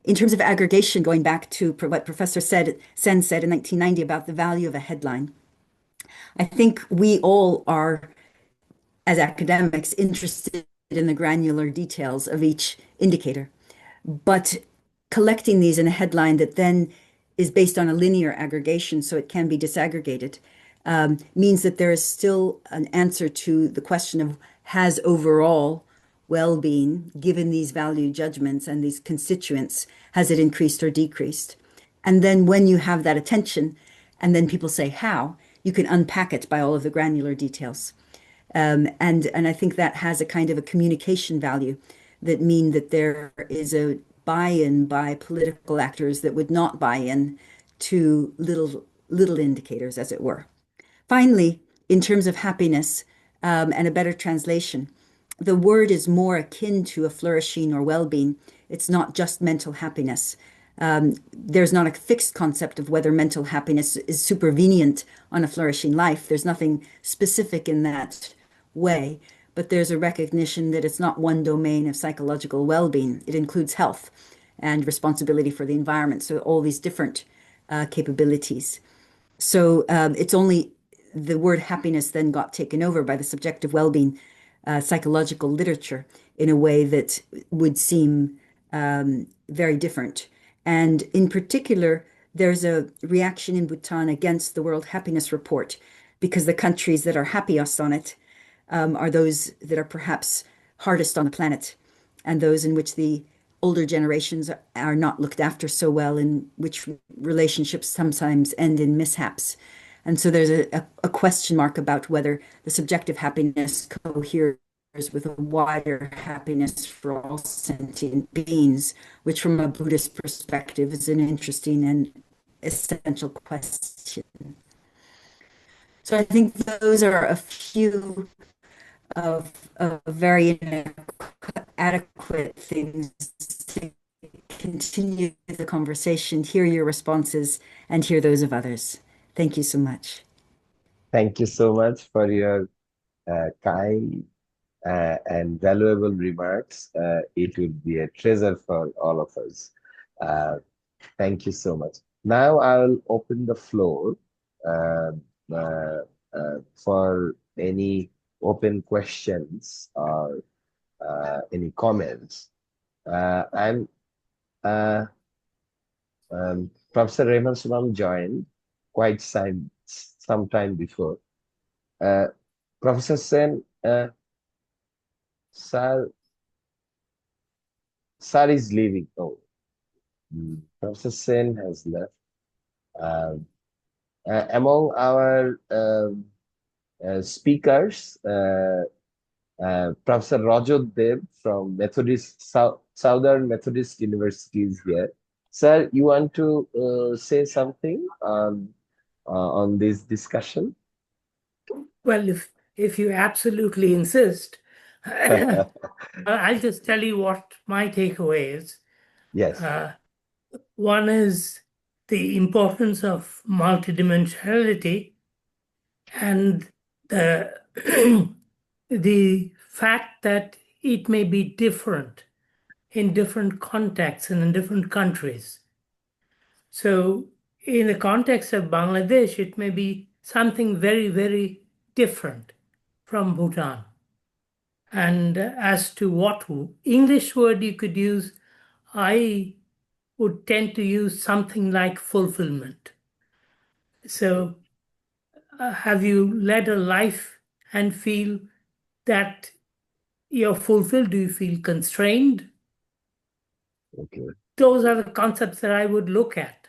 In terms of aggregation, going back to what Professor Sen said in 1990 about the value of a headline, I think we all are, as academics, interested in the granular details of each indicator. But collecting these in a headline that then is based on a linear aggregation, so it can be disaggregated, means that there is still an answer to the question of has overall well-being, given these value judgments and these constituents, has it increased or decreased? And then when you have that attention, and then people say how, you can unpack it by all of the granular details. And I think that has a kind of a communication value that mean that there is a buy-in by political actors that would not buy in to little indicators, as it were. Finally, in terms of happiness and a better translation, the word is more akin to a flourishing or well-being. It's not just mental happiness. There's not a fixed concept of whether mental happiness is supervenient on a flourishing life. There's nothing specific in that way, but there's a recognition that it's not one domain of psychological well-being. It includes health and responsibility for the environment. So all these different capabilities. So it's only the word happiness then got taken over by the subjective well-being psychological literature in a way that would seem very different. And in particular, there's a reaction in Bhutan against the World Happiness Report because the countries that are happiest on it are those that are perhaps hardest on the planet, and those in which the older generations are not looked after so well, in which relationships sometimes end in mishaps. And so there's a question mark about whether the subjective happiness coheres with a wider happiness for all sentient beings, which from a Buddhist perspective is an interesting and essential question. So I think those are a few of very adequate things to continue the conversation, hear your responses, and hear those of others. Thank you so much. Thank you so much for your kind and valuable remarks. It would be a treasure for all of us. Thank you so much. Now I will open the floor for any open questions or any comments. Professor Raymond Sunam joined quite some time before. Professor Sen, Sir is leaving. Oh, Professor Sen has left. Among our speakers, Professor Rajat Dev from Southern Methodist University is here. Sir, you want to say something on this discussion? Well, if you absolutely insist, I'll just tell you what my takeaway is. Yes. One is the importance of multidimensionality and the the fact that it may be different in different contexts and in different countries. So in the context of Bangladesh, it may be something very, very different from Bhutan. And as to what English word you could use, I would tend to use something like fulfillment. So have you led a life and feel that you're fulfilled? Do you feel constrained? Okay. Those are the concepts that I would look at.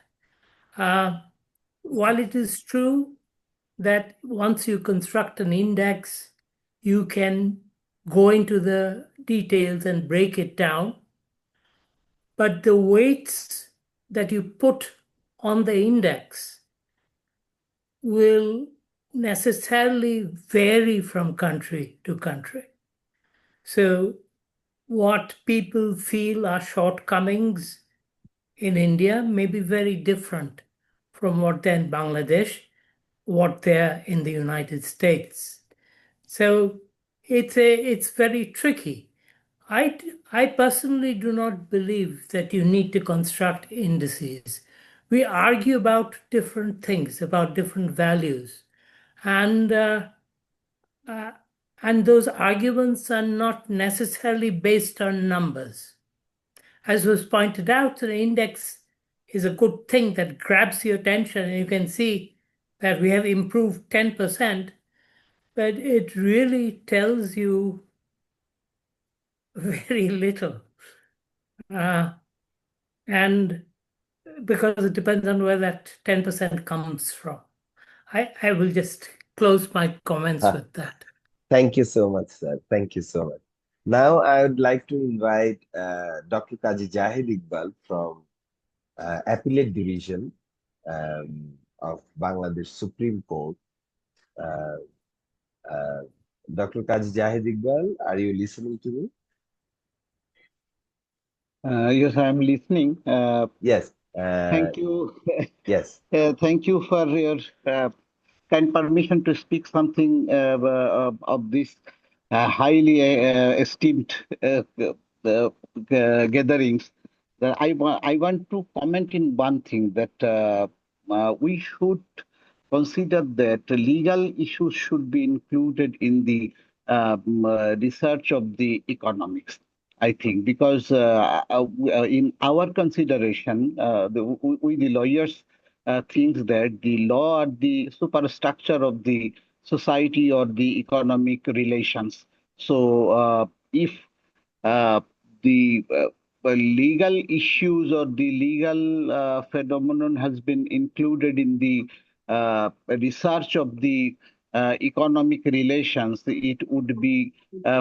While it is true that once you construct an index, you can go into the details and break it down, but the weights that you put on the index will necessarily vary from country to country. So what people feel are shortcomings in India may be very different from what they're in Bangladesh, what they're in the United States. So it's very tricky. I personally do not believe that you need to construct indices. We argue about different things, about different values, and those arguments are not necessarily based on numbers. As was pointed out, the index is a good thing that grabs your attention, and you can see that we have improved 10%, but it really tells you very little. And because it depends on where that 10% comes from. I will just close my comments with that. Thank you so much, sir. Thank you so much. Now I would like to invite Dr. Kazi Jahid Iqbal from Appellate Division of Bangladesh Supreme Court. Dr. Kazi Jahid Iqbal, are you listening to me? Yes, I am listening. Yes. Thank you. Yes. Thank you for your kind permission to speak something of this highly esteemed gatherings. I want to comment in one thing that we should consider that legal issues should be included in the research of the economics. I think because in our consideration, we the lawyers thinks that the law or the superstructure of the society or the economic relations. So if the legal issues or the legal phenomenon has been included in the research of the economic relations, it would be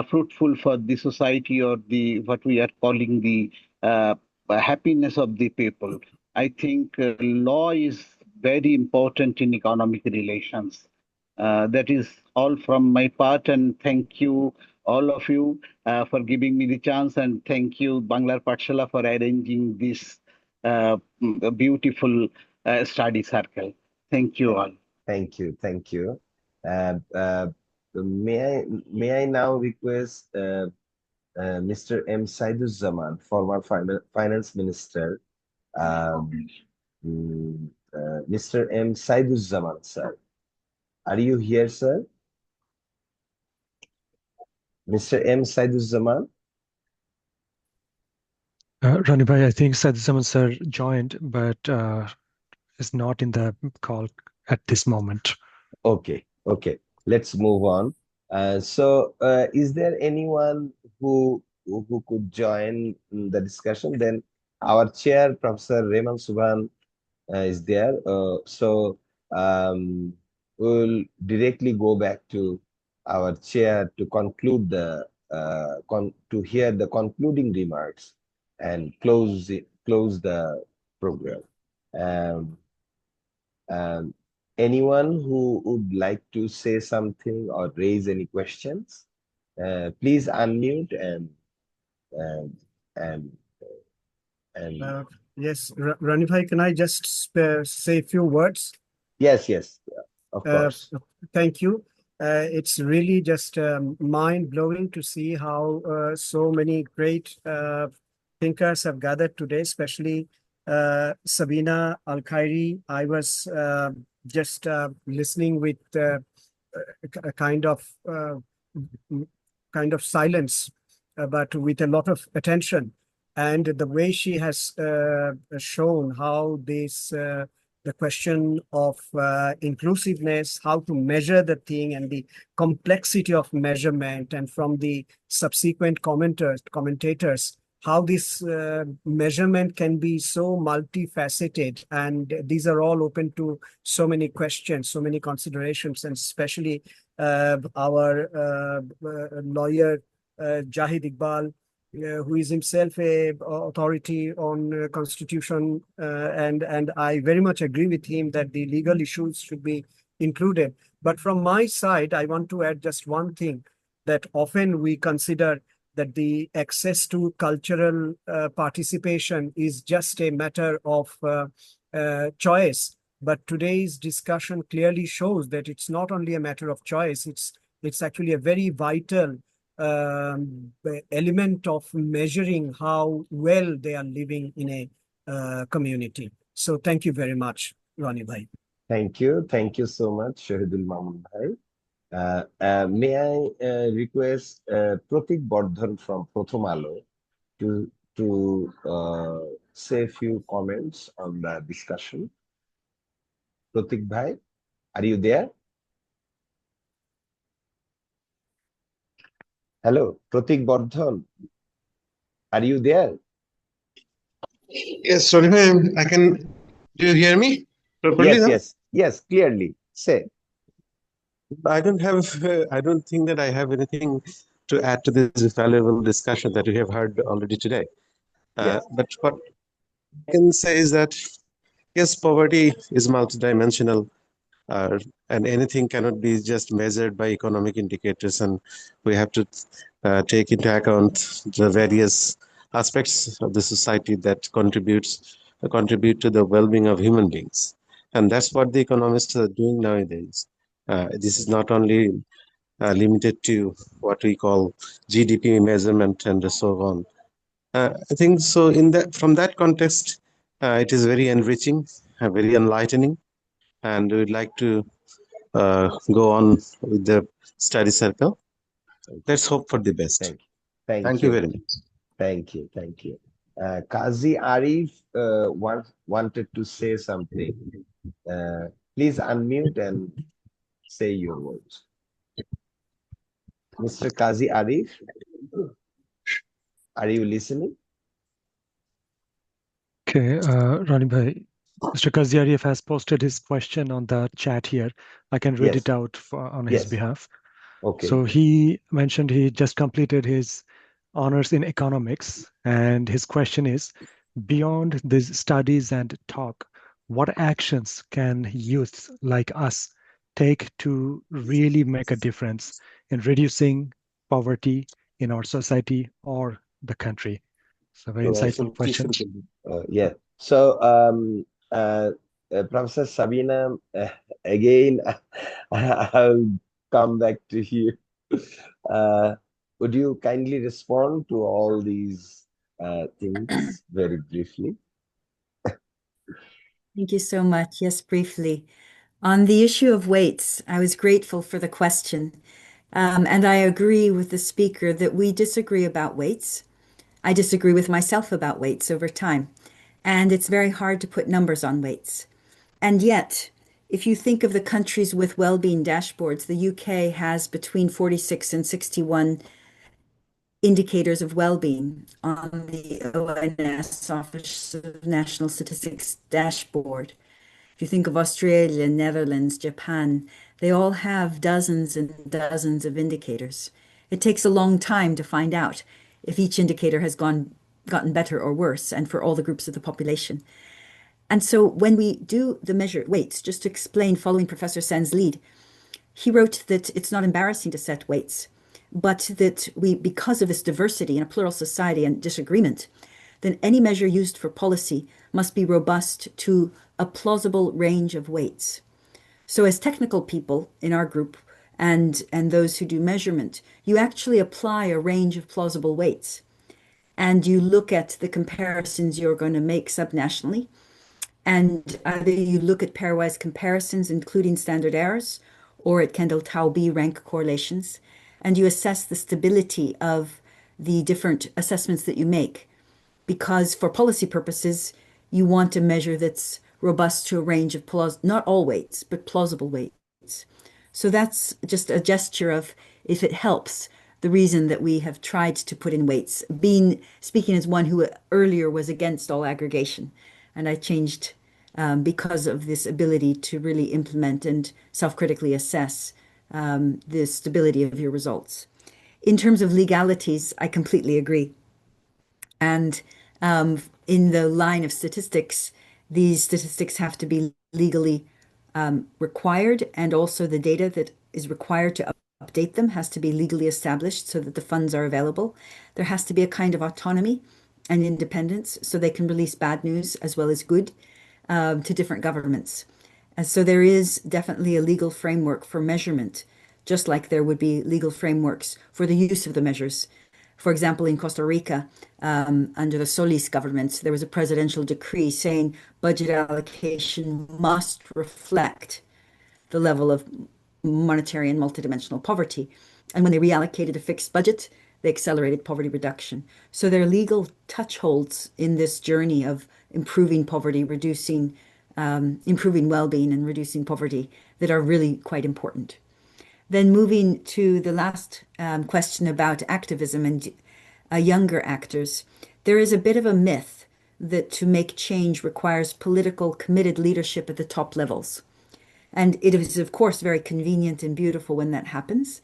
fruitful for the society or the what we are calling the happiness of the people. I think law is very important in economic relations. That is all from my part, and thank you all of you for giving me the chance, and thank you Banglar Pathshala for arranging this beautiful study circle. Thank you all. Thank you. Thank you. May I now request Mr. M. Saiduzzaman, former finance minister. Mr. M. Saiduzzaman, sir. Are you here, sir? Mr. M. Saiduzzaman? Rani Bhai, I think Saiduzzaman sir joined, but is not in the call at this moment. Okay, okay. Let's move on. Is there anyone who could join the discussion? Then our chair, Professor Reman Subhan, is there. We'll directly go back to our chair to conclude the to hear the concluding remarks and close the program. Anyone who would like to say something or raise any questions, please unmute and Yes, Rani Bhai, can I just say a few words? Yes, of course. Thank you. It's really just mind-blowing to see how so many great thinkers have gathered today, especially Sabina Al-Khairi. I was just listening with a kind of silence, but with a lot of attention. And the way she has shown how this the question of inclusiveness, how to measure the thing, and the complexity of measurement, and from the subsequent commentators, how this measurement can be so multifaceted, and these are all open to so many questions, so many considerations, and especially our lawyer Jahid Iqbal, who is himself a authority on constitution, and I very much agree with him that the legal issues should be included. But from my side, I want to add just one thing, that often we consider that the access to cultural participation is just a matter of choice. But today's discussion clearly shows that it's not only a matter of choice, it's actually a very vital element of measuring how well they are living in a community. So thank you very much, Rani Bhai. Thank you so much, Shahidul Mamun Bhai. May I request Pratik Bardhan from Prothom Alo to say a few comments on the discussion. Pratik Bhai, are you there? Hello, Pratik Bardhan. Are you there? Yes, sorry, I can. Do you hear me properly? Yes, clearly. Say. I don't have, I don't think that I have anything to add to this valuable discussion that we have heard already today. But what I can say is that, yes, poverty is multidimensional, and anything cannot be just measured by economic indicators, and we have to take into account the various aspects of the society that contribute to the well-being of human beings, and that's what the economists are doing nowadays. This is not only limited to what we call GDP measurement and so on. I think so. In that, from that context, it is very enriching, very enlightening, and we'd like to go on with the study circle. Let's hope for the best. Thank you very much. Thank you. Thank you. Qazi Arif wanted to say something. Please unmute and say your words. Mr. Qazi Arif, are you listening? Okay, Rani Bhai, Mr. Qazi Arif has posted his question on the chat here. I can read it out on his behalf. Okay. So he mentioned he just completed his honors in economics, and his question is, beyond these studies and talk, what actions can youth like us take to really make a difference in reducing poverty in our society or the country? So very insightful question. Yeah. So, Professor Sabina, again, I'll come back to you. Would you kindly respond to all these things very briefly? Thank you so much. Yes, briefly. On the issue of weights, I was grateful for the question. And I agree with the speaker that we disagree about weights. I disagree with myself about weights over time. And it's very hard to put numbers on weights. And yet, if you think of the countries with well-being dashboards, the UK has between 46 and 61 indicators of well-being on the ONS Office of National Statistics dashboard. If you think of Australia, Netherlands, Japan, they all have dozens and dozens of indicators. It takes a long time to find out if each indicator has gotten better or worse, and for all the groups of the population. And so when we do the measure weights, just to explain, following Professor Sen's lead, he wrote that it's not embarrassing to set weights, but that because of this diversity in a plural society and disagreement, then any measure used for policy must be robust to a plausible range of weights. So as technical people in our group and those who do measurement, you actually apply a range of plausible weights. And you look at the comparisons you're going to make subnationally. And either you look at pairwise comparisons, including standard errors, or at Kendall-Taubé rank correlations, and you assess the stability of the different assessments that you make. Because for policy purposes, you want a measure that's robust to a range of not all weights, but plausible weights. So that's just a gesture of, if it helps, the reason that we have tried to put in weights, speaking as one who earlier was against all aggregation. And I changed because of this ability to really implement and self-critically assess the stability of your results. In terms of legalities, I completely agree. And in the line of statistics, these statistics have to be legally required, and also the data that is required to update them has to be legally established so that the funds are available. There has to be a kind of autonomy and independence so they can release bad news as well as good to different governments. And so there is definitely a legal framework for measurement, just like there would be legal frameworks for the use of the measures. For example, in Costa Rica, under the Solis government, there was a presidential decree saying budget allocation must reflect the level of monetary and multidimensional poverty. And when they reallocated a fixed budget, they accelerated poverty reduction. So there are legal touchholds in this journey of improving poverty, improving well-being and reducing poverty that are really quite important. Then moving to the last question about activism and younger actors, there is a bit of a myth that to make change requires political committed leadership at the top levels. And it is, of course, very convenient and beautiful when that happens.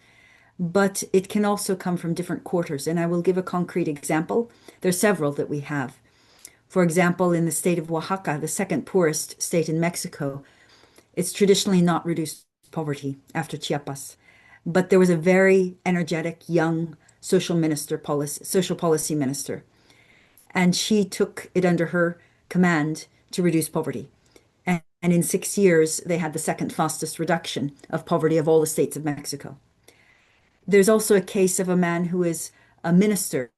But it can also come from different quarters. And I will give a concrete example. There's several that we have. For example, in the state of Oaxaca, the second poorest state in Mexico, it's traditionally not reduced poverty after Chiapas. But there was a very energetic young social policy minister, and she took it under her command to reduce poverty. And in 6 years, they had the second fastest reduction of poverty of all the states of Mexico. There's also a case of a man who is a minister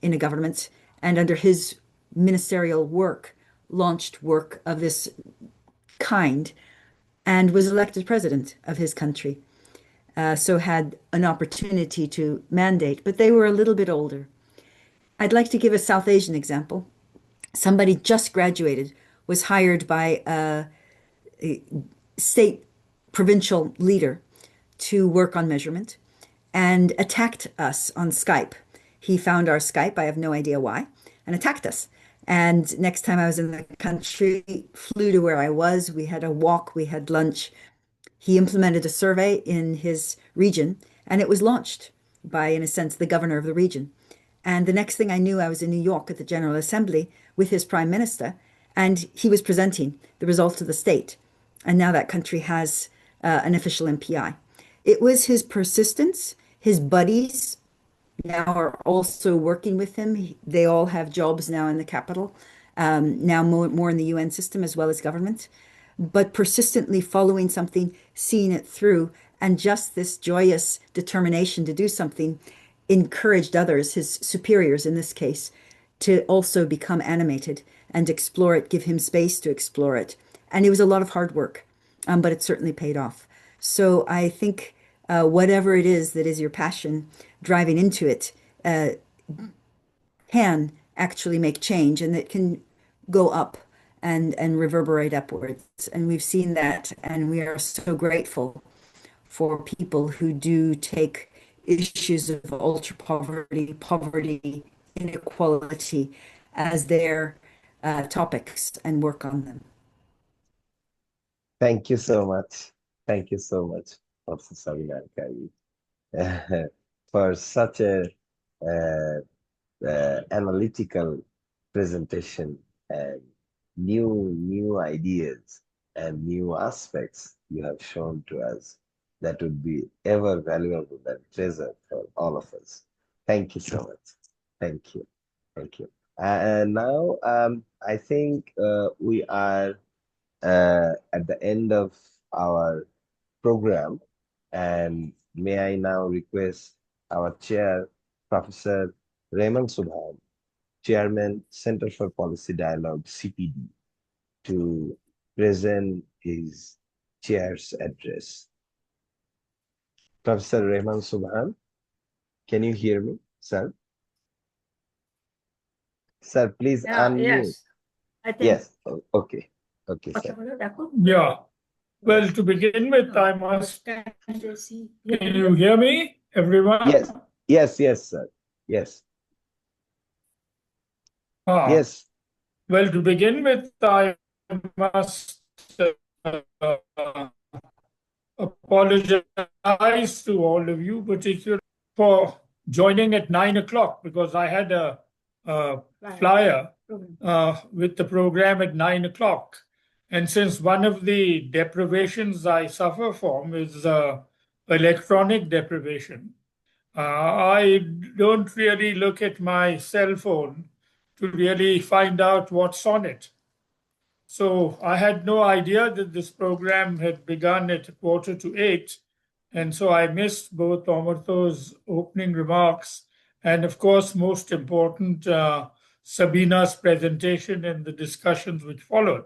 in a government, and under his ministerial work, launched work of this kind and was elected president of his country. So had an opportunity to mandate, but they were a little bit older. I'd like to give a South Asian example. Somebody just graduated, was hired by a state provincial leader to work on measurement and attacked us on Skype. He found our Skype, I have no idea why, and attacked us. And next time I was in the country, flew to where I was. We had a walk, we had lunch. He implemented a survey in his region, and it was launched by, in a sense, the governor of the region. And the next thing I knew, I was in New York at the General Assembly with his prime minister, and he was presenting the results of the state. And now that country has an official MPI. It was his persistence. His buddies now are also working with him. They all have jobs now in the capital, now more in the UN system as well as government. But persistently following something, seeing it through, and just this joyous determination to do something encouraged others, his superiors in this case, to also become animated and explore it, give him space to explore it. And it was a lot of hard work, but it certainly paid off. So I think whatever it is that is your passion, driving into it can actually make change, and it can go up and reverberate upwards. And we've seen that, and we are so grateful for people who do take issues of ultra poverty, inequality as their topics and work on them. Thank you so much. Thank you so much, Professor Sabina Alkari, for such a analytical presentation and new ideas and new aspects you have shown to us that would be ever valuable and treasure for all of us. Thank you so much. Thank you. Thank you. And now I think we are at the end of our program, and may I now request our chair, Professor Raymond Subhan, Chairman, Center for Policy Dialogue, CPD, to present his chair's address. Professor Raymond Subhan, can you hear me, sir? Sir, please unmute. Yes, I think. Yes, okay. Okay, sir. Yeah. Well, to begin with, I must. Can you hear me, everyone? Yes, yes, sir. Yes. Yes. Well, to begin with, I must apologize to all of you, particularly for joining at 9 o'clock, because I had a flyer with the program at 9 o'clock. And since one of the deprivations I suffer from is electronic deprivation, I don't really look at my cell phone to really find out what's on it. So I had no idea that this program had begun at 7:45, and so I missed both Amartya's opening remarks and, of course, most important, Sabina's presentation and the discussions which followed.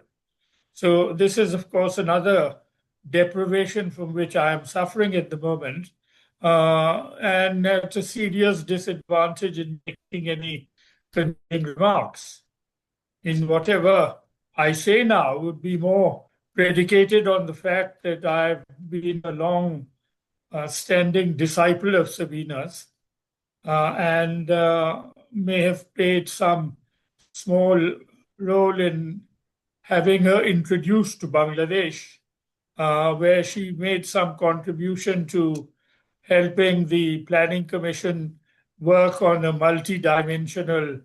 So this is, of course, another deprivation from which I am suffering at the moment, and at a serious disadvantage in making any concluding remarks. In whatever I say now would be more predicated on the fact that I've been a long standing disciple of Sabina's and may have played some small role in having her introduced to Bangladesh where she made some contribution to helping the Planning Commission work on a multi-dimensional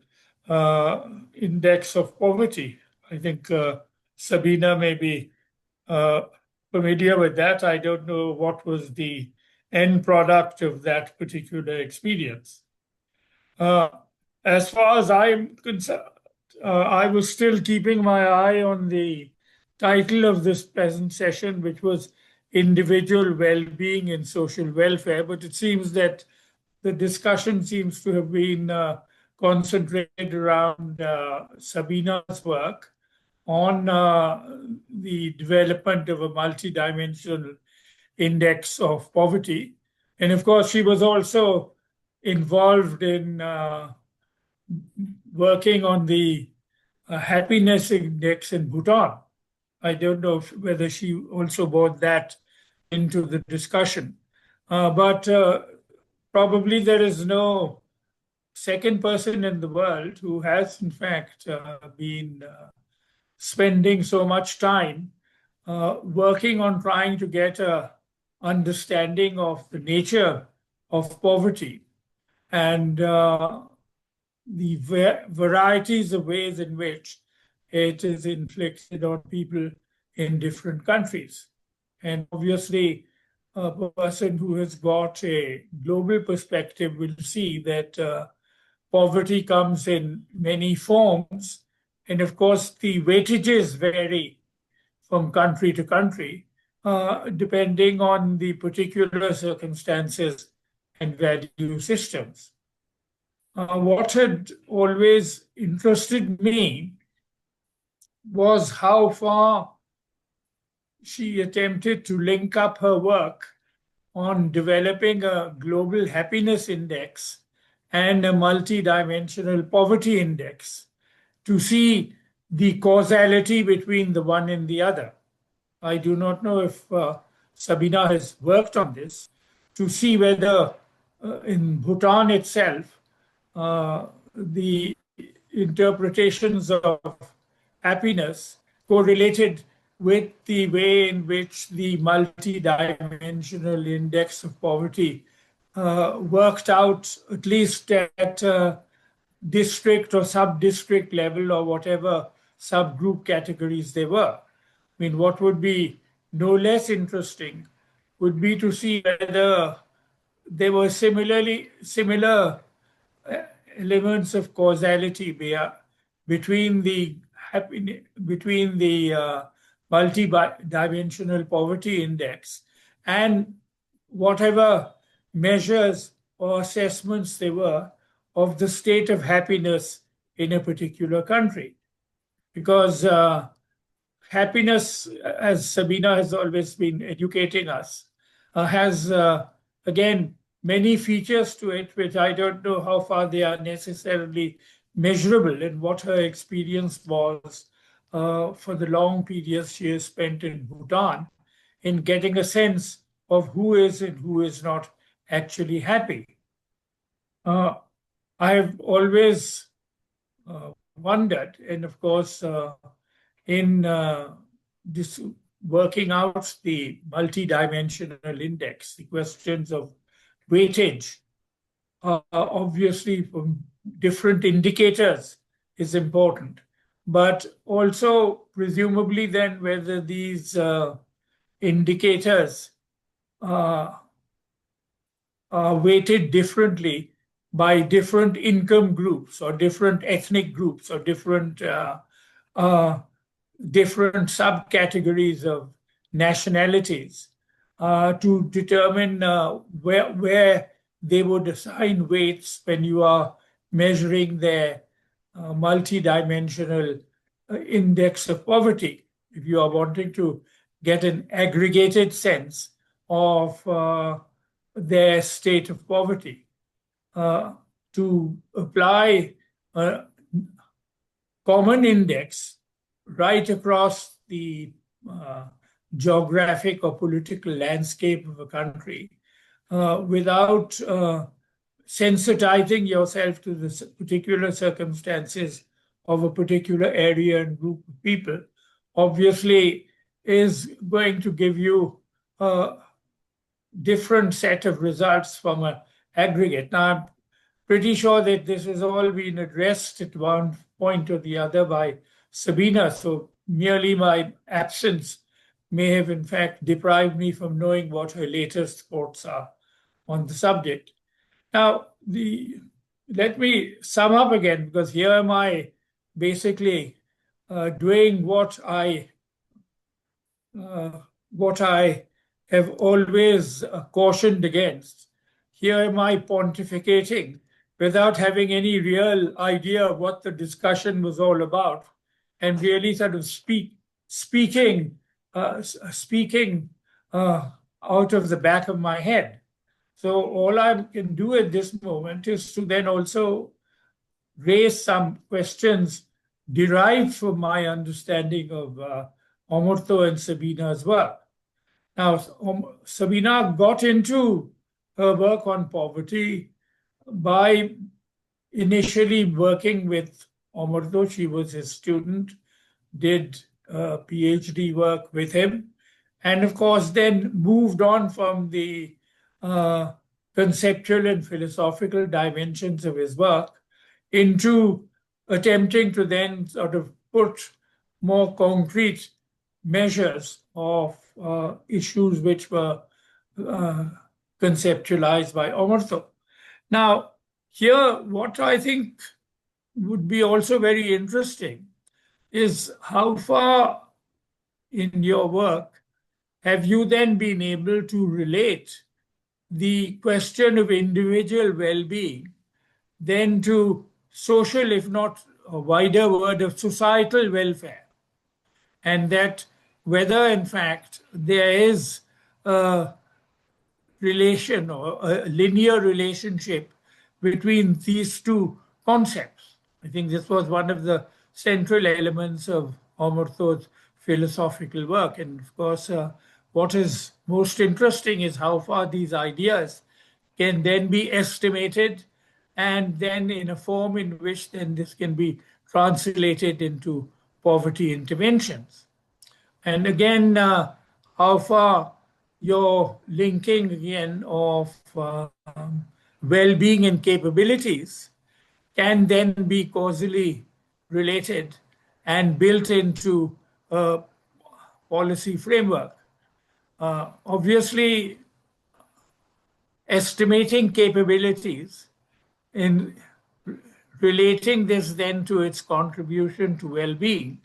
index of poverty. I think Sabina may be familiar with that. I don't know what was the end product of that particular experience. As far as I'm concerned, I was still keeping my eye on the title of this present session, which was Individual Well-Being and Social Welfare, but it seems that the discussion seems to have been concentrated around Sabina's work on the development of a multidimensional index of poverty. And of course, she was also involved in working on the happiness index in Bhutan. I don't know whether she also brought that into the discussion. But probably there is no second person in the world who has, in fact, been spending so much time working on trying to get a understanding of the nature of poverty and the varieties of ways in which it is inflicted on people in different countries. And obviously, a person who has got a global perspective will see that poverty comes in many forms. And of course, the weightages vary from country to country, depending on the particular circumstances and value systems. What had always interested me was how far she attempted to link up her work on developing a global happiness index and a multidimensional poverty index to see the causality between the one and the other. I do not know if Sabina has worked on this to see whether in Bhutan itself, the interpretations of happiness correlated with the way in which the multi-dimensional index of poverty worked out, at least at district or sub-district level or whatever subgroup categories they were. I mean, what would be no less interesting would be to see whether there were similar elements of causality between the multi-dimensional poverty index and whatever measures or assessments there were of the state of happiness in a particular country. Because happiness, as Sabina has always been educating us, has, again, many features to it, which I don't know how far they are necessarily measurable, and what her experience was for the long periods she has spent in Bhutan in getting a sense of who is and who is not actually happy. I have always wondered, and of course, in this working out the multidimensional index, the questions of weightage, obviously from different indicators is important, but also presumably then whether these indicators are weighted differently by different income groups or different ethnic groups or different subcategories of nationalities to determine where they would assign weights when you are measuring their multidimensional index of poverty. If you are wanting to get an aggregated sense of their state of poverty, to apply a common index right across the geographic or political landscape of a country without sensitizing yourself to the particular circumstances of a particular area and group of people, obviously is going to give you a different set of results from an aggregate. Now, I'm pretty sure that this has all been addressed at one point or the other by Sabina, so merely my absence may have in fact deprived me from knowing what her latest thoughts are on the subject. Now, let me sum up again, because here am I basically doing what I have always cautioned against. Here am I pontificating without having any real idea of what the discussion was all about, and really sort of speaking out of the back of my head. So all I can do at this moment is to then also raise some questions derived from my understanding of Amartya and Sabina's work. Now, Sabina got into her work on poverty by initially working with Amartya. She was his student, did PhD work with him, and of course then moved on from the conceptual and philosophical dimensions of his work into attempting to then sort of put more concrete measures of issues which were conceptualized by Amartya. Now, here, what I think would be also very interesting is how far in your work have you then been able to relate the question of individual well-being then to social, if not a wider word of societal welfare, and that whether in fact there is a relation or a linear relationship between these two concepts. I think this was one of the central elements of Amartya's philosophical work. And of course, what is most interesting is how far these ideas can then be estimated, and then in a form in which then this can be translated into poverty interventions. And again, how far your linking again of well-being and capabilities can then be causally related and built into a policy framework. Obviously, estimating capabilities in relating this then to its contribution to well-being,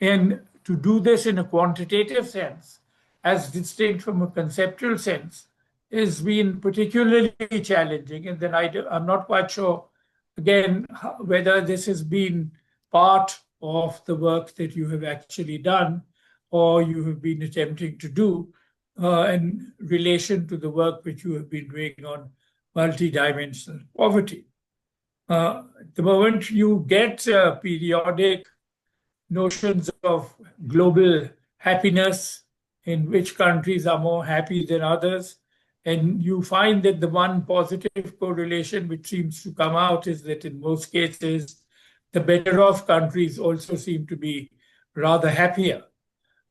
and to do this in a quantitative sense, as distinct from a conceptual sense, has been particularly challenging. And then I'm not quite sure, again, whether this has been part of the work that you have actually done or you have been attempting to do in relation to the work which you have been doing on multidimensional poverty. At the moment, you get periodic notions of global happiness, in which countries are more happy than others. And you find that the one positive correlation which seems to come out is that in most cases, the better off countries also seem to be rather happier.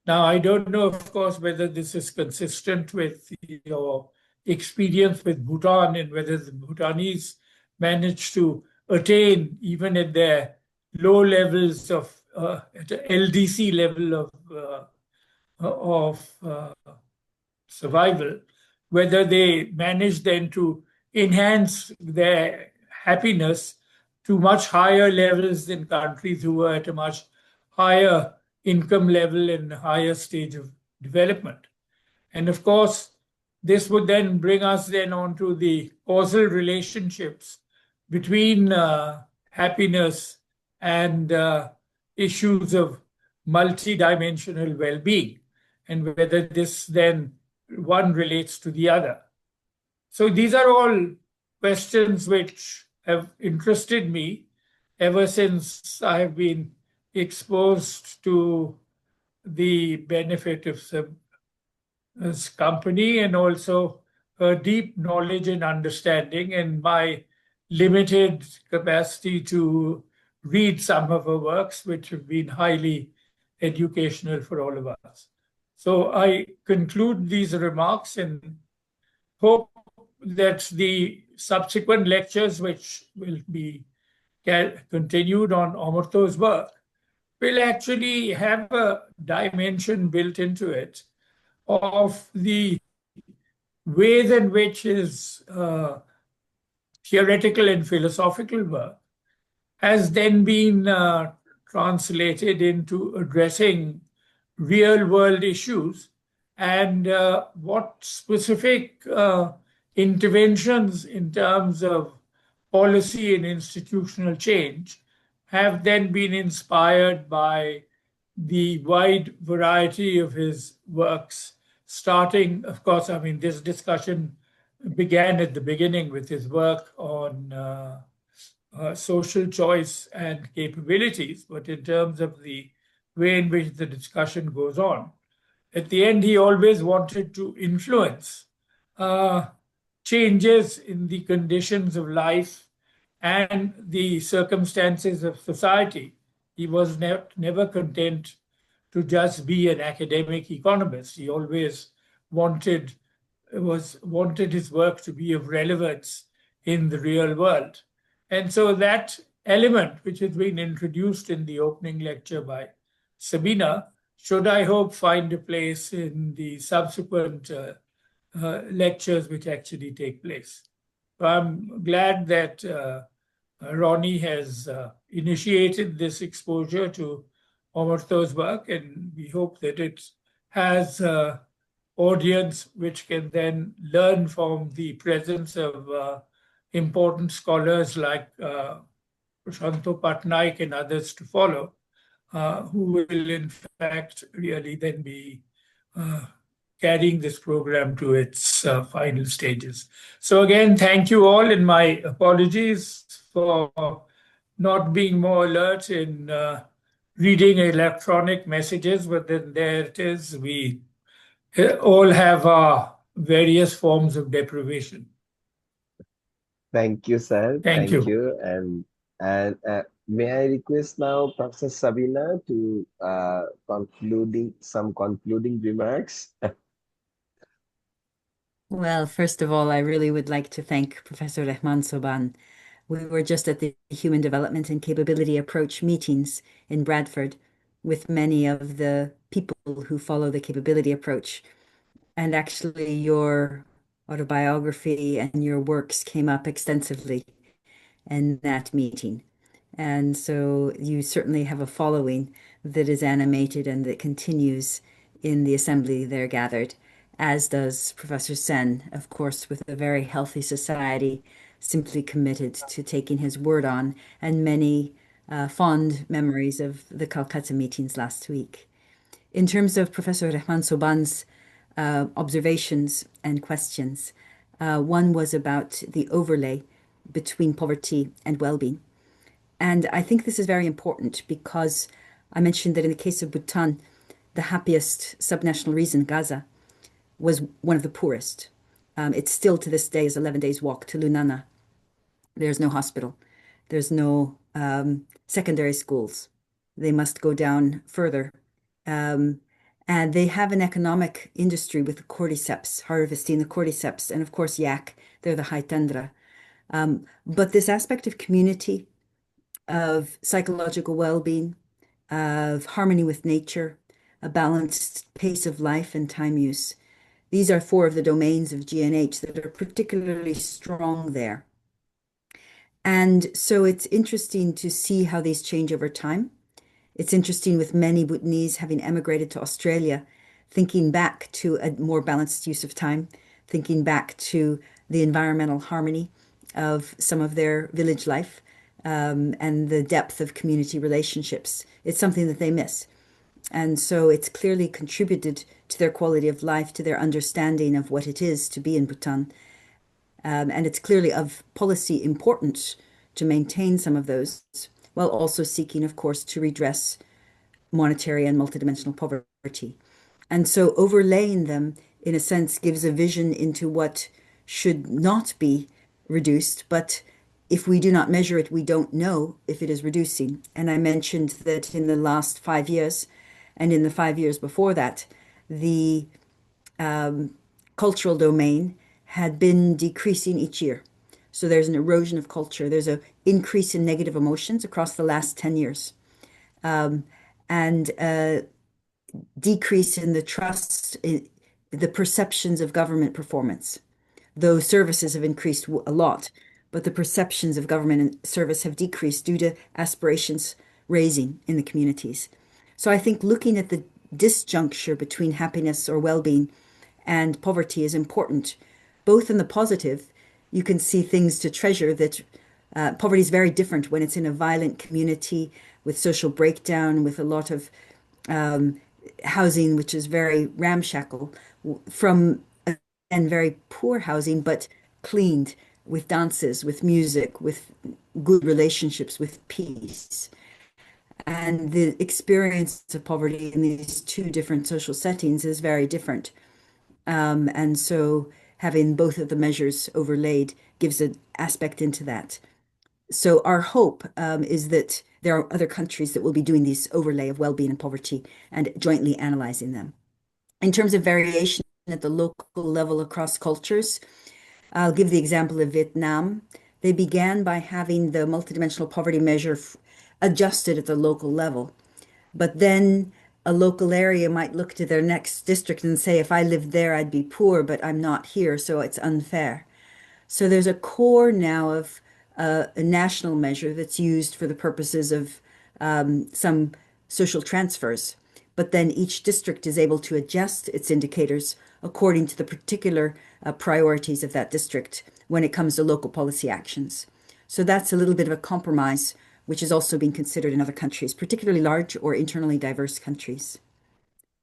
Now, I don't know, of course, whether this is consistent with your experience with Bhutan and whether the Bhutanese managed to attain, even at their low levels of at the LDC level of survival, whether they manage then to enhance their happiness to much higher levels than countries who are at a much higher income level and higher stage of development. And of course, this would then bring us then onto the causal relationships between happiness and issues of multidimensional well-being, and whether this then one relates to the other. So these are all questions which have interested me ever since I have been exposed to the benefit of this company, and also a deep knowledge and understanding, and my limited capacity to read some of her works, which have been highly educational for all of us. So I conclude these remarks and hope that the subsequent lectures, which will be continued on Amartya's work, will actually have a dimension built into it of the ways in which his theoretical and philosophical work has then been translated into addressing real world issues and what specific interventions in terms of policy and institutional change have then been inspired by the wide variety of his works, starting, of course, I mean, this discussion began at the beginning with his work on social choice and capabilities, but in terms of the way in which the discussion goes on, at the end, he always wanted to influence changes in the conditions of life and the circumstances of society. He was never content to just be an academic economist. He always wanted his work to be of relevance in the real world. And so that element, which has been introduced in the opening lecture by Sabina, should, I hope, find a place in the subsequent lectures which actually take place. So I'm glad that Ronnie has initiated this exposure to Amartya's work, and we hope that it has audience which can then learn from the presence of important scholars like Prashanto Patnaik and others to follow, who will in fact really then be carrying this program to its final stages. So again, thank you all, and my apologies for not being more alert in reading electronic messages, but then there it is. We all have our various forms of deprivation. Thank you, sir. Thank you. you. And may I request now Professor Sabina to some concluding remarks? Well, first of all, I really would like to thank Professor Rehman Soban. We were just at the Human Development and Capability Approach meetings in Bradford with many of the people who follow the capability approach. And actually, your autobiography and your works came up extensively in that meeting. And so you certainly have a following that is animated and that continues in the assembly there gathered, as does Professor Sen, of course, with a very healthy society, simply committed to taking his word on, and many fond memories of the Calcutta meetings last week. In terms of Professor Rehman Soban's observations and questions, one was about the overlay between poverty and well-being. And I think this is very important because I mentioned that in the case of Bhutan, the happiest subnational region, Gaza, was one of the poorest. It still to this day is 11 days walk to Lunana. There's no hospital. There's no secondary schools. They must go down further. And they have an economic industry with the cordyceps, harvesting the cordyceps, and of course yak, they're the high tundra. But this aspect of community, of psychological well-being, of harmony with nature, a balanced pace of life and time use. These are four of the domains of GNH that are particularly strong there. And so it's interesting to see how these change over time. It's interesting with many Bhutanese having emigrated to Australia, thinking back to a more balanced use of time, thinking back to the environmental harmony of some of their village life, and the depth of community relationships. It's something that they miss. And so it's clearly contributed to their quality of life, to their understanding of what it is to be in Bhutan. And it's clearly of policy importance to maintain some of those, while also seeking, of course, to redress monetary and multidimensional poverty. And so overlaying them, in a sense, gives a vision into what should not be reduced, but if we do not measure it, we don't know if it is reducing. And I mentioned that in the last 5 years, and in the 5 years before that, the cultural domain had been decreasing each year. So there's an erosion of culture. There's an increase in negative emotions across the last 10 years. And a decrease in the trust, in the perceptions of government performance. Those services have increased a lot, but the perceptions of government and service have decreased due to aspirations raising in the communities. So I think looking at the disjuncture between happiness or well-being and poverty is important. Both in the positive, you can see things to treasure that poverty is very different when it's in a violent community with social breakdown, with a lot of housing, which is very ramshackle, from and very poor housing, but cleaned with dances, with music, with good relationships, with peace. And the experience of poverty in these two different social settings is very different. And so having both of the measures overlaid gives an aspect into that. So our hope is that there are other countries that will be doing this overlay of well-being and poverty and jointly analyzing them. In terms of variation at the local level across cultures, I'll give the example of Vietnam. They began by having the multidimensional poverty measure adjusted at the local level. But then a local area might look to their next district and say, if I lived there, I'd be poor, but I'm not here, so it's unfair. So there's a core now of a national measure that's used for the purposes of some social transfers. But then each district is able to adjust its indicators according to the particular priorities of that district when it comes to local policy actions. So that's a little bit of a compromise, which is also being considered in other countries, particularly large or internally diverse countries.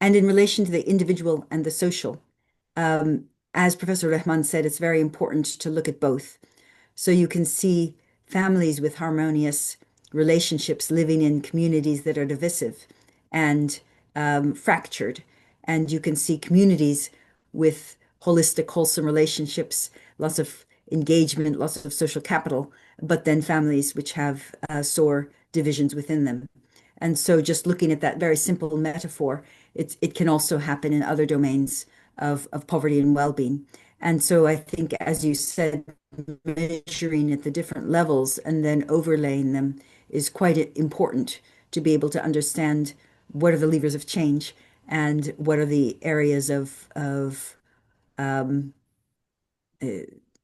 And in relation to the individual and the social, as Professor Rahman said, it's very important to look at both. So you can see families with harmonious relationships living in communities that are divisive and fractured. And you can see communities with holistic, wholesome relationships, lots of engagement, lots of social capital, but then families which have sore divisions within them. And so just looking at that very simple metaphor, it can also happen in other domains of poverty and well-being. And so I think, as you said, measuring at the different levels and then overlaying them is quite important to be able to understand what are the levers of change and what are the areas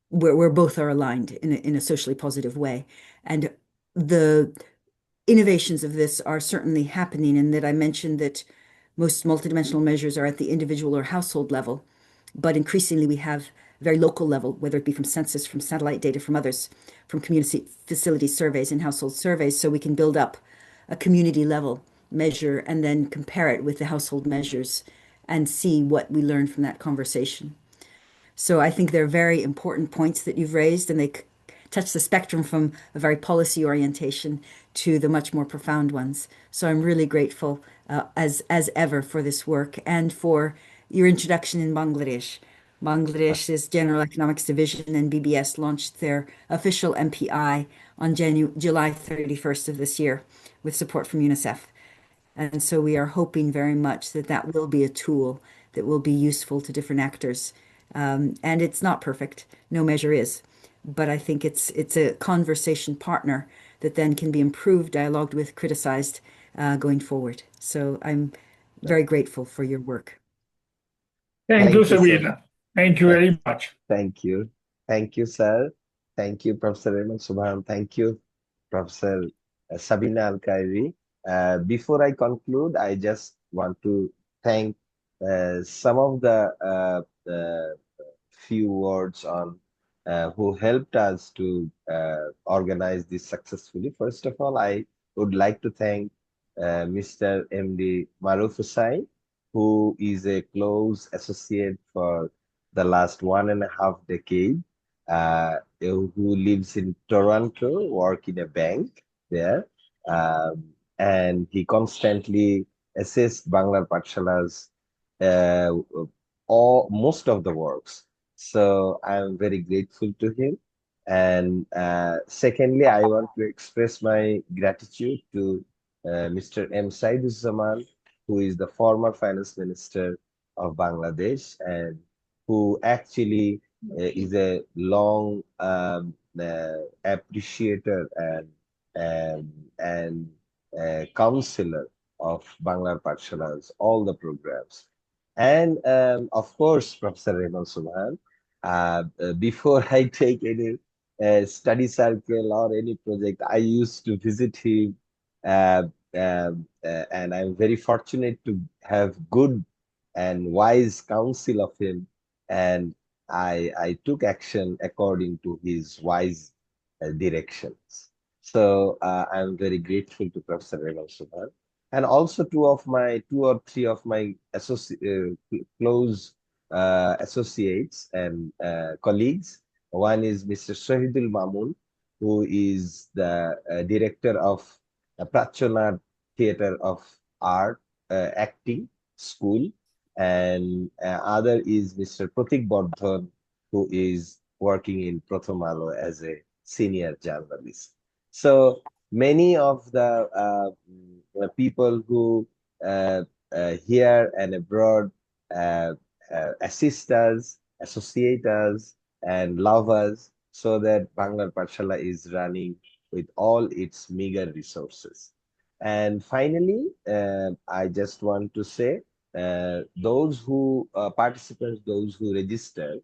where both are aligned in a socially positive way. And the innovations of this are certainly happening, in that I mentioned that most multidimensional measures are at the individual or household level, but increasingly we have very local level, whether it be from census, from satellite data, from others, from community facility surveys and household surveys, so we can build up a community level measure and then compare it with the household measures and see what we learn from that conversation. So I think they're very important points that you've raised, and they touch the spectrum from a very policy orientation to the much more profound ones. So I'm really grateful as ever for this work and for your introduction in Bangladesh. Bangladesh's General Economics Division and BBS launched their official MPI on July 31st of this year with support from UNICEF. And so we are hoping very much that that will be a tool that will be useful to different actors. And it's not perfect, no measure is, but I think it's a conversation partner that then can be improved, dialogued with, criticized going forward. So I'm very grateful for your work. Thank you, sir. Sabina. Thank you very much. Thank you. Thank you, sir. Thank you, Professor Raymond Subhan. Thank you, Professor Sabina Al-Khairi. Before I conclude, I just want to thank some of the few words on who helped us to organize this successfully. First of all, I would like to thank Mr. MD Maruf Hussain, who is a close associate for the last 1.5 decade, who lives in Toronto, work in a bank there, and he constantly assists Banglar Pathshala's most of the works. So I'm very grateful to him. And secondly, I want to express my gratitude to Mr. M. Saiduzzaman, who is the former finance minister of Bangladesh, and who actually is a long appreciator and counselor of Banglar Pathshala's all the programs. And of course, Professor Remal Subhan, before I take any study circle or any project, I used to visit him, and I'm very fortunate to have good and wise counsel of him, and I took action according to his wise directions. So I'm very grateful to Professor Remal Subhan, and also two or three of my close associates and colleagues. One is Mr. Shahidul Mamun, who is the director of Prathshala Theatre of Art Acting School, and other is Mr. Pratik Bardhan, who is working in Pratham Alo as a senior journalist. So many of the people who here and abroad assist us, associate us, and love us, so that Banglar Pathshala is running with all its meager resources. And finally, I just want to say, those who participants, those who register,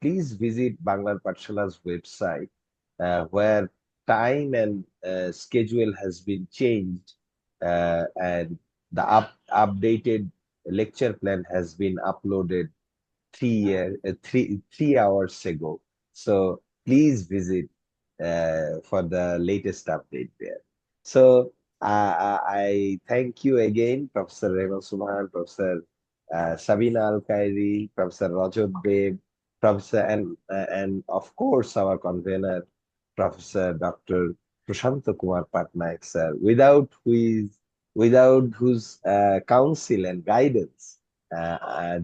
please visit Banglar Pathshala's website, where time and schedule has been changed, and the updated lecture plan has been uploaded 3 hours ago. So please visit for the latest update there. So I thank you again, Professor Remal Subhan, Professor Sabina Al-Khairi, Professor Rajat Beb, Professor and of course our convener, Professor Dr. Prashanta Kumar Patnaik, sir, without whose counsel and guidance,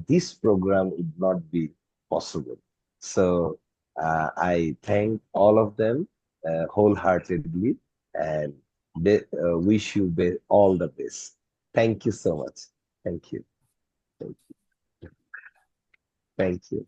this program would not be possible. So I thank all of them wholeheartedly, and wish you all the best. Thank you so much. Thank you. Thank you. Thank you.